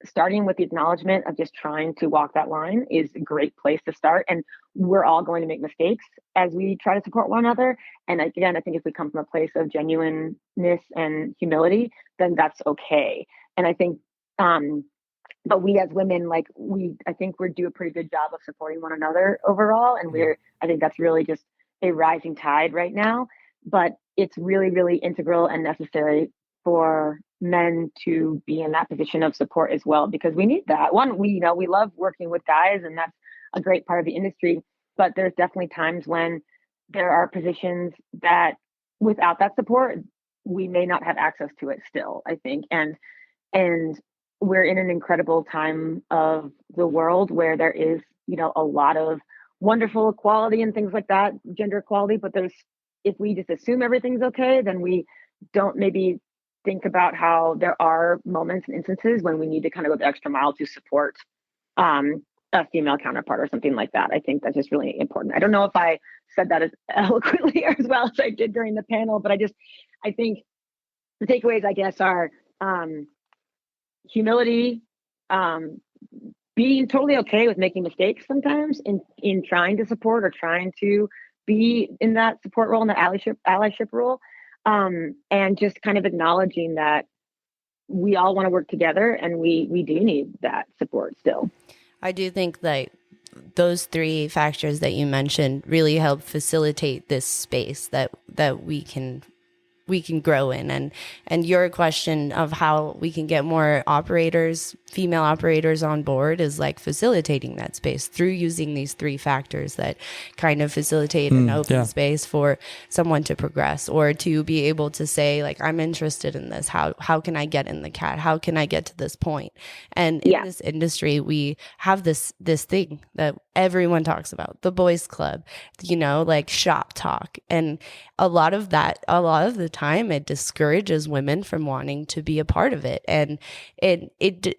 starting with the acknowledgement of just trying to walk that line is a great place to start. And we're all going to make mistakes as we try to support one another. And again, I think if we come from a place of genuineness and humility, then that's okay. And I think, but we as women, I think we do a pretty good job of supporting one another overall. And I think that's really just a rising tide right now, but it's really, really integral and necessary for men to be in that position of support as well, because we need that. One, we love working with guys, and that's a great part of the industry, but there's definitely times when there are positions that without that support, we may not have access to it still, I think. And we're in an incredible time of the world where there is, a lot of wonderful equality and things like that, gender equality, but if we just assume everything's okay, then we don't maybe think about how there are moments and instances when we need to kind of go the extra mile to support a female counterpart or something like that. I think that's just really important. I don't know if I said that as eloquently or as well as I did during the panel, but I think the takeaways, I guess, are humility, being totally okay with making mistakes sometimes in trying to support or trying to be in that support role, in the allyship role. And just kind of acknowledging that we all want to work together, and we do need that support still. I do think that those three factors that you mentioned really help facilitate this space that we can grow in. And your question of how we can get more female operators on board is like facilitating that space through using these three factors that kind of facilitate an open space for someone to progress or to be able to say, like, I'm interested in this. How can I get in the CAT? How can I get to this point? And in this industry, we have this thing that everyone talks about, the boys club, like shop talk. And a lot of the time it discourages women from wanting to be a part of it. And it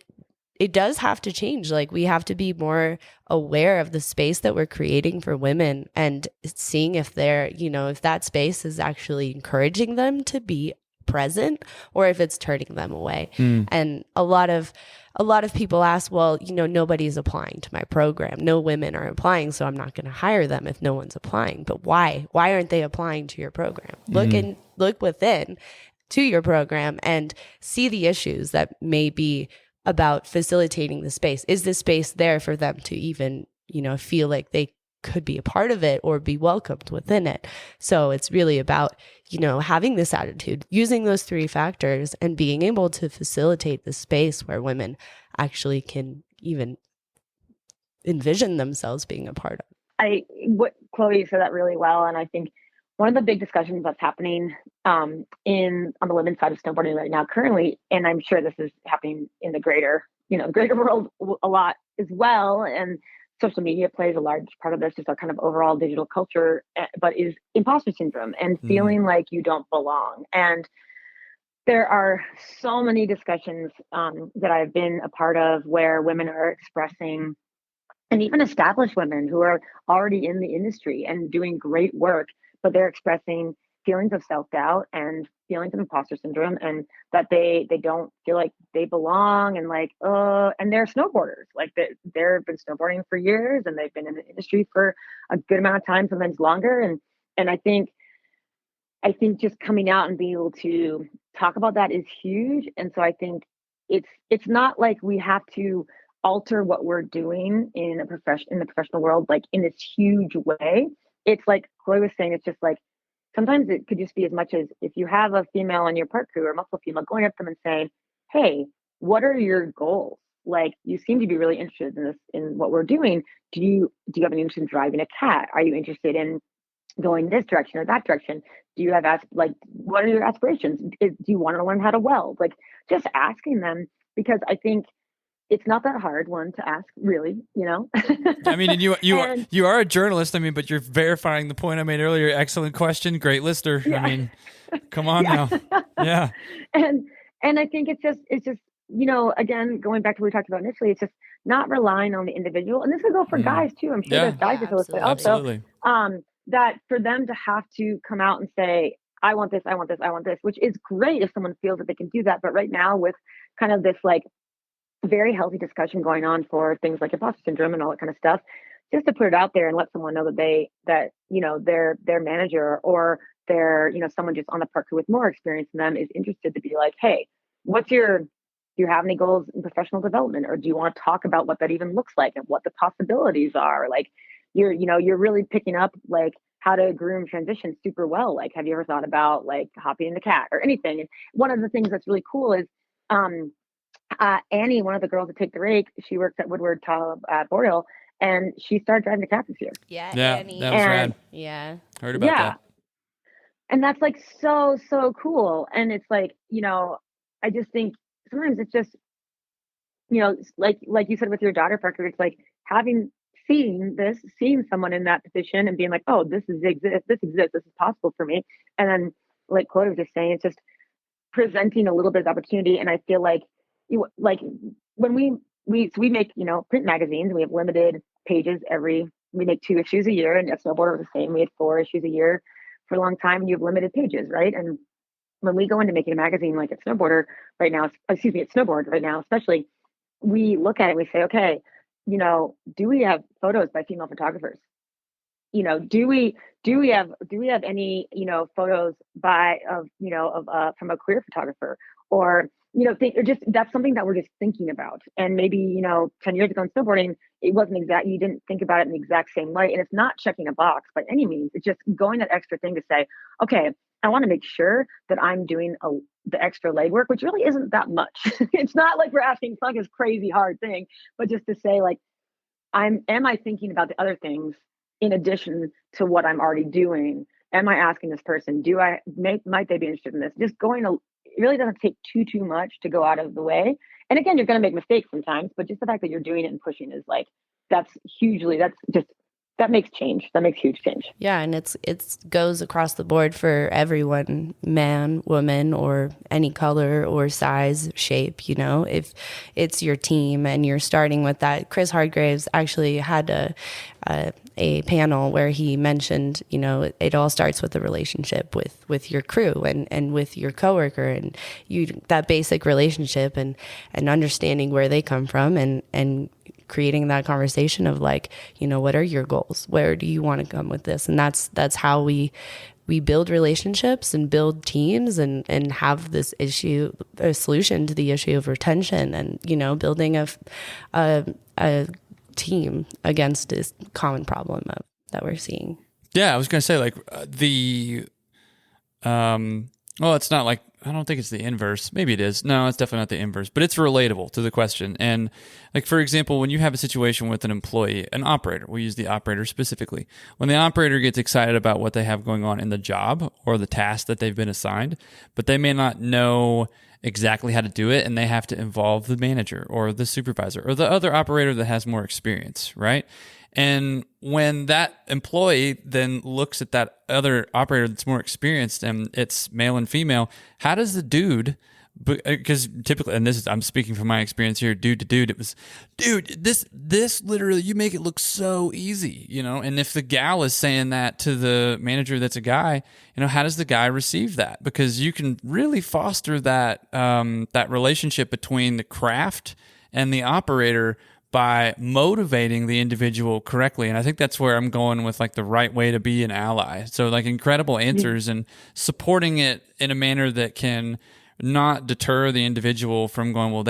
it does have to change. Like, we have to be more aware of the space that we're creating for women and seeing if they're, if that space is actually encouraging them to be present or if it's turning them away. And a lot of people ask, well, nobody's applying to my program. No women are applying, so I'm not going to hire them if no one's applying. But why? Why aren't they applying to your program? Look within to your program and see the issues that may be about facilitating the space. Is the space there for them to even, feel like they could be a part of it or be welcomed within it? So it's really about, having this attitude, using those 3 factors and being able to facilitate the space where women actually can even envision themselves being a part of. What Chloe said that really well. And I think one of the big discussions that's happening on the women's side of snowboarding right now currently, and I'm sure this is happening in the greater world a lot as well, and social media plays a large part of this, just our kind of overall digital culture, but is imposter syndrome and feeling like you don't belong. And there are so many discussions that I've been a part of where women are expressing, and even established women who are already in the industry and doing great work, but they're expressing feelings of self-doubt and feelings of imposter syndrome, and that they don't feel like they belong, and and they're snowboarders. Like they've been snowboarding for years and they've been in the industry for a good amount of time, sometimes longer. And I think just coming out and being able to talk about that is huge. And so I think it's not like we have to alter what we're doing in the professional world, like in this huge way. It's like Chloe was saying, it's just like, sometimes it could just be as much as if you have a female on your park crew or muscle female going up to them and saying, hey, what are your goals? Like, you seem to be really interested in this, in what we're doing. Do you have an interest in driving a cat? Are you interested in going this direction or that direction? Do you have what are your aspirations? Do you want to learn how to weld? Like, just asking them, because I think it's not that hard one to ask, really, I mean, and you are a journalist. I mean, but you're verifying the point I made earlier. Excellent question, great lister. Yeah. I mean, come on now. Yeah. And I think it's just again, going back to what we talked about initially, it's just not relying on the individual. And this would go for guys too. I'm sure there's guys that feel this way also. That for them to have to come out and say, I want this, I want this, I want this, which is great if someone feels that they can do that. But right now, with kind of this very healthy discussion going on for things like imposter syndrome and all that kind of stuff, just to put it out there and let someone know that their manager or their someone just on the park with more experience than them is interested to be like, hey, do you have any goals in professional development, or do you want to talk about what that even looks like and what the possibilities are? Like, you're really picking up like how to groom transition super well. Like, have you ever thought about like hopping in the cat or anything? And one of the things that's really cool is Annie, one of the girls that take the rake, she works at Woodward at Boreal, and she started driving the cat this year. Yeah, Annie. That was rad. Yeah, heard about that. And that's like so cool. And it's like, I just think sometimes it's just, like you said with your daughter, Parker, it's like seeing someone in that position and being like, oh, this exists, this is possible for me. And then, like Chloe was just saying, it's just presenting a little bit of opportunity. And I feel like when we make print magazines, and we have limited pages we make 2 issues a year, and at Snowboarder was the same. We had 4 issues a year for a long time, and you have limited pages, right? And when we go into making a magazine like at Snowboard right now, especially, we look at it and we say, okay, do we have photos by female photographers? Do we have any photos from a queer photographer, or that's something that we're just thinking about. And maybe 10 years ago in snowboarding, it wasn't you didn't think about it in the exact same light. And it's not checking a box by any means. It's just going that extra thing to say, okay, I want to make sure that I'm doing the extra legwork, which really isn't that much. It's not like we're asking some this crazy hard thing, but just to say like, am I thinking about the other things in addition to what I'm already doing? Am I asking this person, might they be interested in this? Just it really doesn't take too much to go out of the way. And again, you're going to make mistakes sometimes, but just the fact that you're doing it and pushing is like, that's just that makes change. That makes huge change. Yeah, and it's goes across the board for everyone, man, woman, or any color or size, shape, if it's your team and you're starting with that. Chris Hardgraves actually had a panel where he mentioned, it all starts with a relationship with your crew and with your coworker, and that basic relationship and understanding where they come from and creating that conversation of like, what are your goals? Where do you want to come with this? And that's how we build relationships and build teams and have this a solution to the issue of retention and, building a team against this common problem that we're seeing. Yeah, I was going to say well, it's not like, I don't think it's the inverse. Maybe it is. No, it's definitely not the inverse, but it's relatable to the question. And like, for example, when you have a situation with an employee, an operator, we use the operator specifically. When the operator gets excited about what they have going on in the job or the task that they've been assigned, but they may not know exactly how to do it, and they have to involve the manager or the supervisor or the other operator that has more experience, right? And when that employee then looks at that other operator that's more experienced, and it's male and female, how does the dude, because typically, and I'm speaking from my experience here, dude to dude, it was, dude, this literally, you make it look so easy, and if the gal is saying that to the manager that's a guy, how does the guy receive that? Because you can really foster that relationship between the craft and the operator by motivating the individual correctly. And I think that's where I'm going with like the right way to be an ally. So like incredible answers and supporting it in a manner that can not deter the individual from going, well,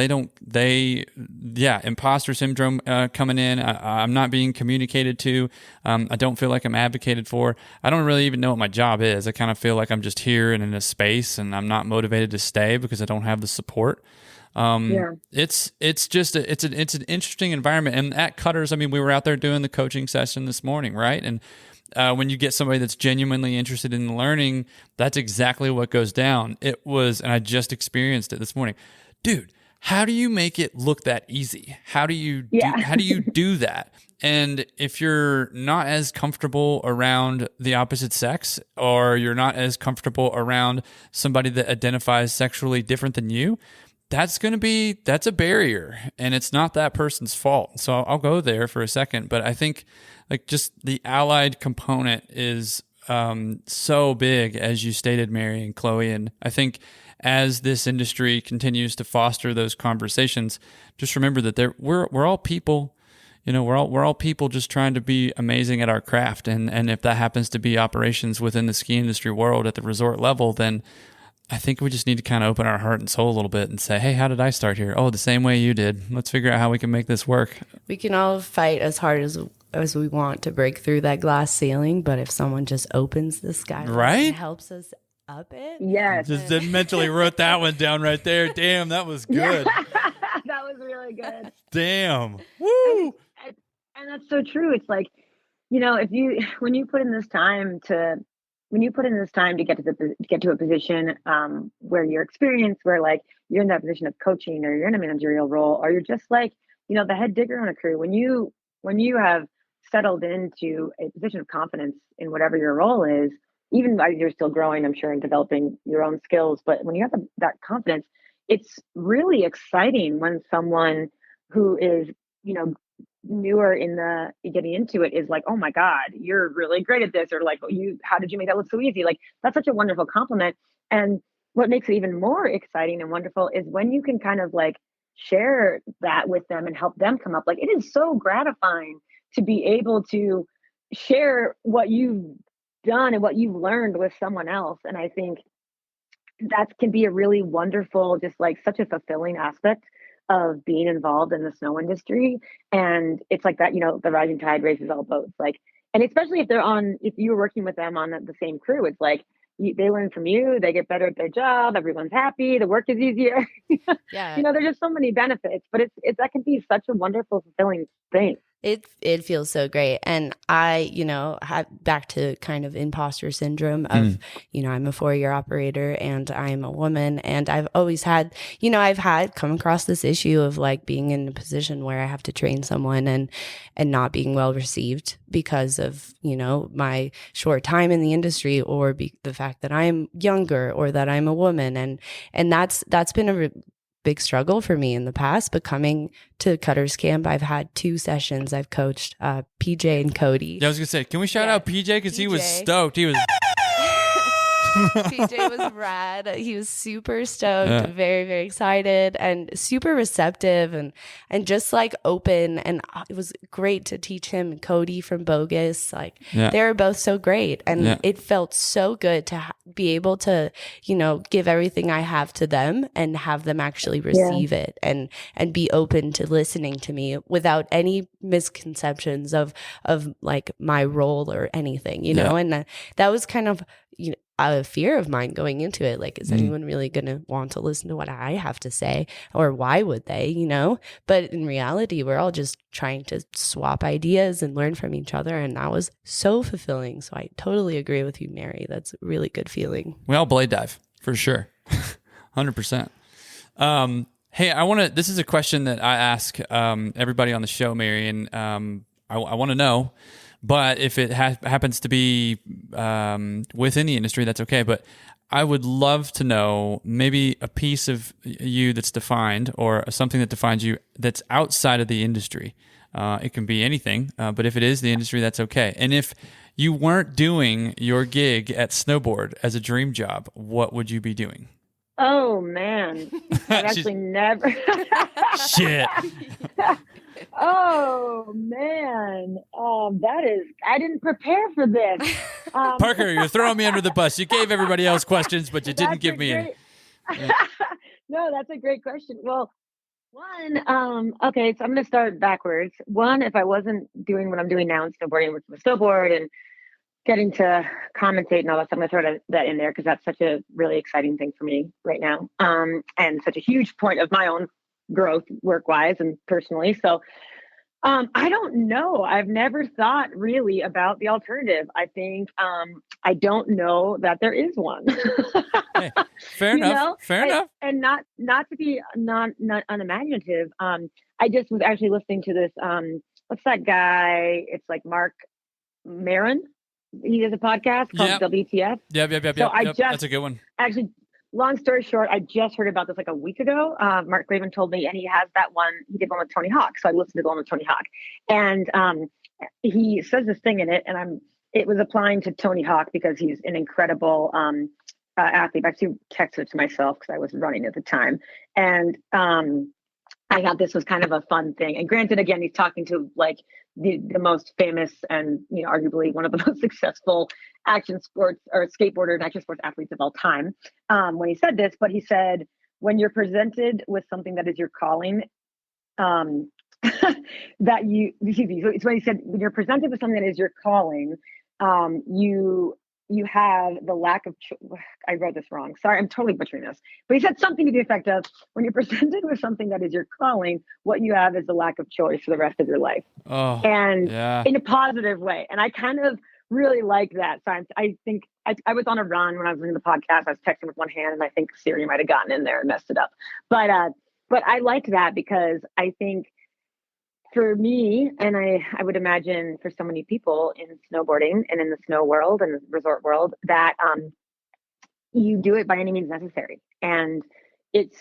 imposter syndrome coming in. I'm not being communicated to. I don't feel like I'm advocated for. I don't really even know what my job is. I kind of feel like I'm just here and in a space, and I'm not motivated to stay because I don't have the support. It's an interesting environment. And at Cutters, I mean, we were out there doing the coaching session this morning, right? And when you get somebody that's genuinely interested in learning, that's exactly what goes down. It was, and I just experienced it this morning. Dude, how do you make it look that easy? How do you do that? And if you're not as comfortable around the opposite sex, or you're not as comfortable around somebody that identifies sexually different than you, that's a barrier, and it's not that person's fault. So I'll go there for a second, but I think like just the allied component is so big, as you stated, Mary and Chloe. And I think as this industry continues to foster those conversations, just remember that we're all people. We're all people just trying to be amazing at our craft, and if that happens to be operations within the ski industry world at the resort level, then I think we just need to kind of open our heart and soul a little bit and say, hey, how did I start here? Oh, the same way you did. Let's figure out how we can make this work. We can all fight as hard as we want to break through that glass ceiling, but if someone just opens the sky, right, and helps us up it. Yes. Just mentally wrote that one down right there. Damn, that was good. That was really good. Damn. Woo! And that's so true. It's like, when you put in this time to get to a position where you're experienced, where like you're in that position of coaching, or you're in a managerial role, or you're just like, the head digger on a crew, when you have settled into a position of confidence in whatever your role is, even though you're still growing, I'm sure, and developing your own skills, but when you have that confidence, it's really exciting when someone who is, newer in the getting into it is like, oh my God, you're really great at this, or like, how did you make that look so easy? Like, that's such a wonderful compliment. And what makes it even more exciting and wonderful is when you can kind of like share that with them and help them come up. Like, it is so gratifying to be able to share what you've done and what you've learned with someone else. And I think that can be a really wonderful, just like such a fulfilling aspect of being involved in the snow industry. And it's like that, the rising tide raises all boats. Like, and especially if you're working with them on the same crew, it's like they learn from you, they get better at their job, everyone's happy, the work is easier. Yeah. There's just so many benefits, but it's that can be such a wonderful, fulfilling thing. It feels so great. And I, have back to kind of imposter syndrome of, I'm a 4-year operator and I'm a woman. And I've always had, come across this issue of like being in a position where I have to train someone and not being well received because of, my short time in the industry or the fact that I'm younger or that I'm a woman. And that's been a big struggle for me in the past, but coming to Cutters Camp, I've had 2 sessions. I've coached PJ and Cody. Yeah, I was gonna say, can we shout out PJ because he was stoked. He was. PJ was rad. He was super stoked, very, very excited, and super receptive, and just like open. And it was great to teach him and Cody from Bogus. Like they were both so great, and it felt so good to be able to, give everything I have to them and have them actually receive it and be open to listening to me without any misconceptions of like my role or anything, and that was kind of a fear of mine going into it. Like, is anyone really going to want to listen to what I have to say, or why would they, But in reality, we're all just trying to swap ideas and learn from each other. And that was so fulfilling. So I totally agree with you, Mary. That's a really good feeling. We all blade dive for sure. 100%. Hey, this is a question that I ask everybody on the show, Mary, and I want to know. But if it happens to be within the industry, that's okay. But I would love to know maybe a piece of you that's defined or something that defines you that's outside of the industry. It can be anything, but if it is the industry, that's okay. And if you weren't doing your gig at Snowboard as a dream job, what would you be doing? Oh, man. I've actually never. Shit. Oh, man. I didn't prepare for this. Parker, you're throwing me under the bus. You gave everybody else questions, but you didn't give me any. No, that's a great question. Well, one, okay, so I'm going to start backwards. One, if I wasn't doing what I'm doing now in snowboarding with the snowboard and getting to commentate and all that stuff, I'm going to throw that in there because that's such a really exciting thing for me right now, and such a huge point of my own growth work-wise and personally. So I don't know. I've never thought really about the alternative. I think I don't know that there is one. Hey, fair enough. Fair enough. And not to be not unimaginative. I just was actually listening to this. What's that guy? It's like Mark Maron. He does a podcast called WTF. Yep. That's a good one. Actually, long story short, I just heard about this like a week ago. Mark Graven told me, and he has that one. He did one with Tony Hawk, so I listened to the one with Tony Hawk, and he says this thing in it, and it was applying to Tony Hawk because he's an incredible athlete. I actually texted it to myself because I was running at the time, and I thought this was kind of a fun thing. And granted, again, he's talking to like the most famous and arguably one of the most successful action sports or skateboarder and action sports athletes of all time when he said this. But he said, when you're presented with something that is your calling, that it's when he said, when you're presented with something that is your calling, you have the lack of I wrote this wrong. Sorry, I'm totally butchering this. But he said something to the effect of, when you're presented with something that is your calling, what you have is the lack of choice for the rest of your life. Oh, and yeah. In a positive way. And I kind of really like that. So I think I was on a run when I was doing the podcast. I was texting with one hand, and I think Siri might have gotten in there and messed it up. But I like that because I think for me, and I would imagine for so many people in snowboarding and in the snow world and the resort world, that you do it by any means necessary. And it's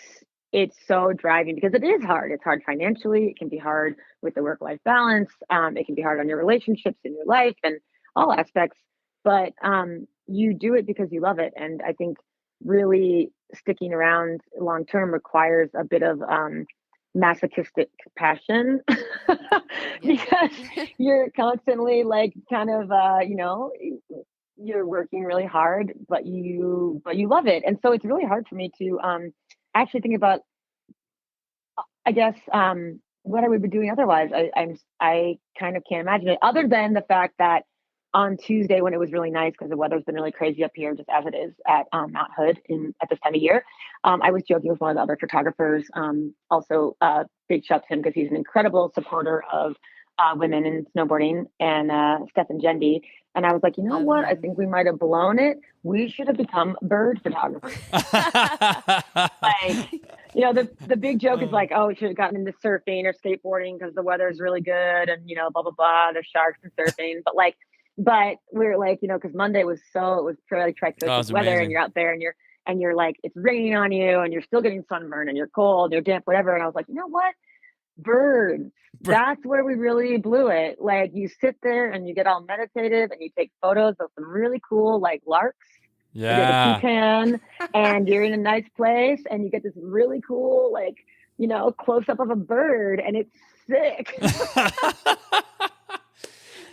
so driving because it is hard. It's hard financially. It can be hard with the work-life balance. It can be hard on your relationships in your life and all aspects. But you do it because you love it. And I think really sticking around long-term requires a bit of masochistic passion because you're constantly like kind of you're working really hard, but you love it. And so it's really hard for me to actually think about, I guess, what I would be doing otherwise. I kind of can't imagine it, other than the fact that on Tuesday, when it was really nice because the weather's been really crazy up here, just as it is at Mount Hood at this time of year, I was joking with one of the other photographers. Also, big shout to him because he's an incredible supporter of women in snowboarding, and Steph and Jendi. And I was like, you know Love what? I them. think we might have blown it. We should have become bird photographers. Like, you know, the big joke is like, oh, we should have gotten into surfing or skateboarding because the weather is really good, and you know, blah blah blah. There's sharks and surfing, but we're like, you know, because Monday was it was really treacherous weather, amazing. and you're out there, and you're like, it's raining on you, and you're still getting sunburned, and you're cold, you're damp, whatever. And I was like, you know what? Birds. That's where we really blew it. Like, you sit there and you get all meditative and you take photos of some really cool like larks. You get a toucan, and you're in a nice place, and you get this really cool, like, you know, close up of a bird, and it's sick.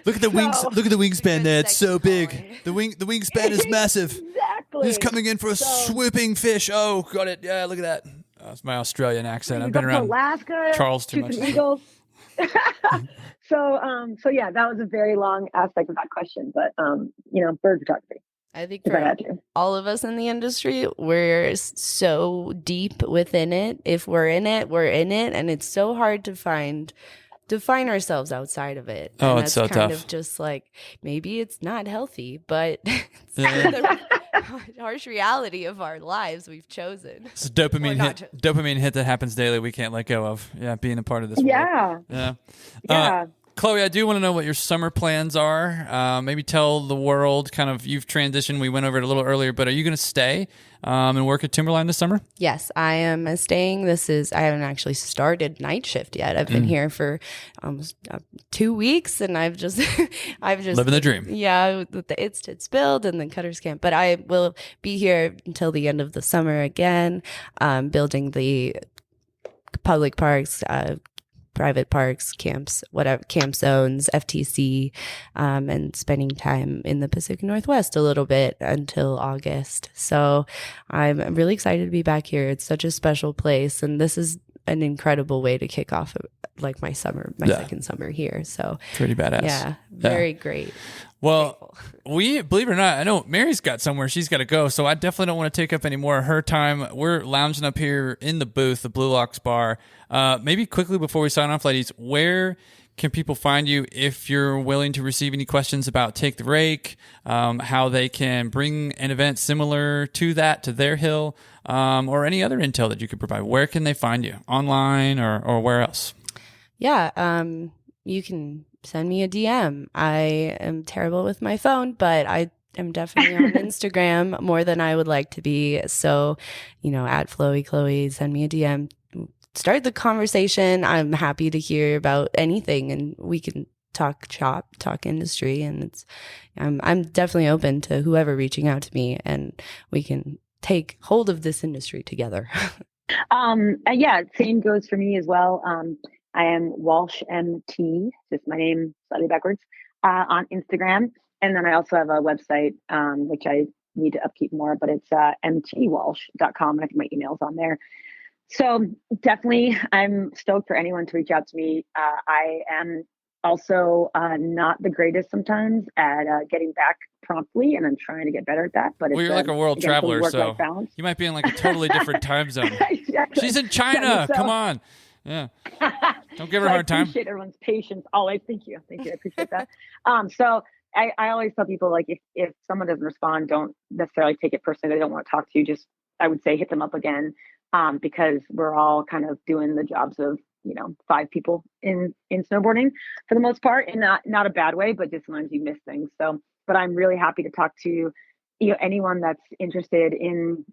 Look at the wings. Look at the wingspan there. It's so big. Calling. The wingspan is massive. Exactly. He's coming in for a swooping fish. Oh, got it. Yeah, look at that. Oh, it's my Australian accent. I've been around Alaska, Charles too shoot much. some eagles. So yeah, that was a very long aspect of that question, but you know, bird photography. I think If I for had to. all of us in the industry, we're so deep within it. If we're in it, we're in it, and it's so hard to define ourselves outside of it. Oh, And it's that's so kind tough. of just like, maybe it's not healthy, but it's Yeah. the harsh reality of our lives we've chosen. It's a dopamine Or not dopamine hit that happens daily. We can't let go of. Yeah, being a part of this. world. Yeah. Yeah. Yeah. Chloe, I do want to know what your summer plans are. Maybe tell the world kind of, you've transitioned. We went over it a little earlier, but are you going to stay and work at Timberline this summer? Yes, I am staying. I haven't actually started night shift yet. I've been here for almost 2 weeks, and I've just Living the dream. Yeah, with the It's build and then Cutters Camp. But I will be here until the end of the summer again, building the public parks, private parks, camps, whatever, camp zones, FTC, and spending time in the Pacific Northwest a little bit until August. So I'm really excited to be back here. It's such a special place, and this is an incredible way to kick off like my second summer here. So Pretty badass. yeah, very great. Well, we, believe it or not, I know Mary's got somewhere she's got to go, so I definitely don't want to take up any more of her time. We're lounging up here in the booth, the Blue Locks Bar. Maybe quickly before we sign off, ladies, where can people find you if you're willing to receive any questions about Take the Rake, how they can bring an event similar to that to their hill, or any other intel that you could provide? Where can they find you? Online or where else? Yeah, you can send me a DM. I am terrible with my phone, but I am definitely on Instagram more than I would like to be. So, you know, at Flowy Chloe, send me a DM. Start the conversation. I'm happy to hear about anything, and we can talk shop, talk industry, and I'm definitely open to whoever reaching out to me, and we can take hold of this industry together. Yeah, same goes for me as well. I am Walsh MT, just my name slightly backwards, on Instagram. And then I also have a website, which I need to upkeep more, but it's mtwalsh.com. And I think my email's on there. So definitely, I'm stoked for anyone to reach out to me. I am also not the greatest sometimes at getting back promptly, and I'm trying to get better at that. But Well, you're like a world traveler, so balance. you might be in like a totally different time zone. Exactly. She's in China. So- Come on. Yeah. Don't give her a hard I time. appreciate everyone's patience always. Thank you. I appreciate that. So I always tell people, like, if someone doesn't respond, don't necessarily take it personally. They don't want to talk to you. Just, I would say, hit them up again, because we're all kind of doing the jobs of, 5 people in snowboarding for the most part, and not a bad way, but just sometimes you miss things. So, but I'm really happy to talk to anyone that's interested in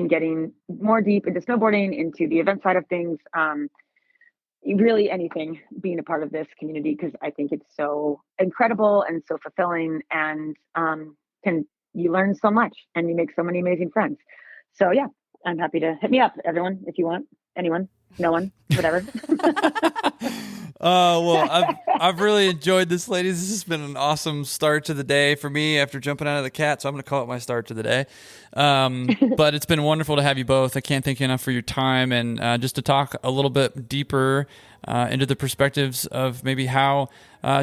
getting more deep into snowboarding, into the event side of things. Really anything, being a part of this community, because I think it's so incredible and so fulfilling, and you learn so much and you make so many amazing friends. So yeah, I'm happy to hit me up, everyone, if you want. Anyone, no one, whatever. Well, I've really enjoyed this, ladies. This has been an awesome start to the day for me after jumping out of the cat, so I'm going to call it my start to the day. But it's been wonderful to have you both. I can't thank you enough for your time, and just to talk a little bit deeper into the perspectives of maybe how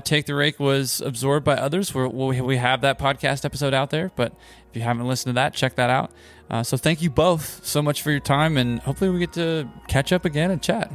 Take the Rake was absorbed by others. We have that podcast episode out there, but if you haven't listened to that, check that out. So thank you both so much for your time, and hopefully we get to catch up again and chat.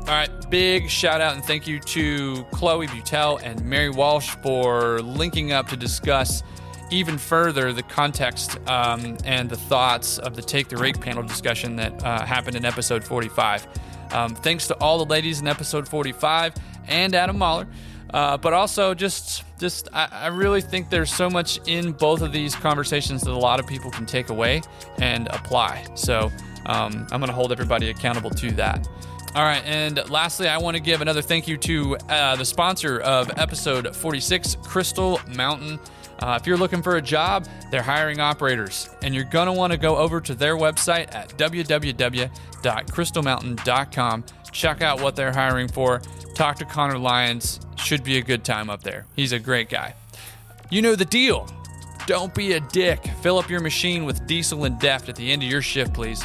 All right, big shout out and thank you to Chloe Butel and Mary Walsh for linking up to discuss even further the context and the thoughts of the Take the Rake panel discussion that happened in episode 45. Thanks to all the ladies in episode 45 and Adam Mahler. But also I really think there's so much in both of these conversations that a lot of people can take away and apply. So I'm going to hold everybody accountable to that. All right, and lastly, I want to give another thank you to the sponsor of episode 46, Crystal Mountain. If you're looking for a job, they're hiring operators, and you're going to want to go over to their website at www.crystalmountain.com. Check out what they're hiring for. Talk to Connor Lyons. Should be a good time up there. He's a great guy. You know the deal. Don't be a dick. Fill up your machine with diesel and deft at the end of your shift, please.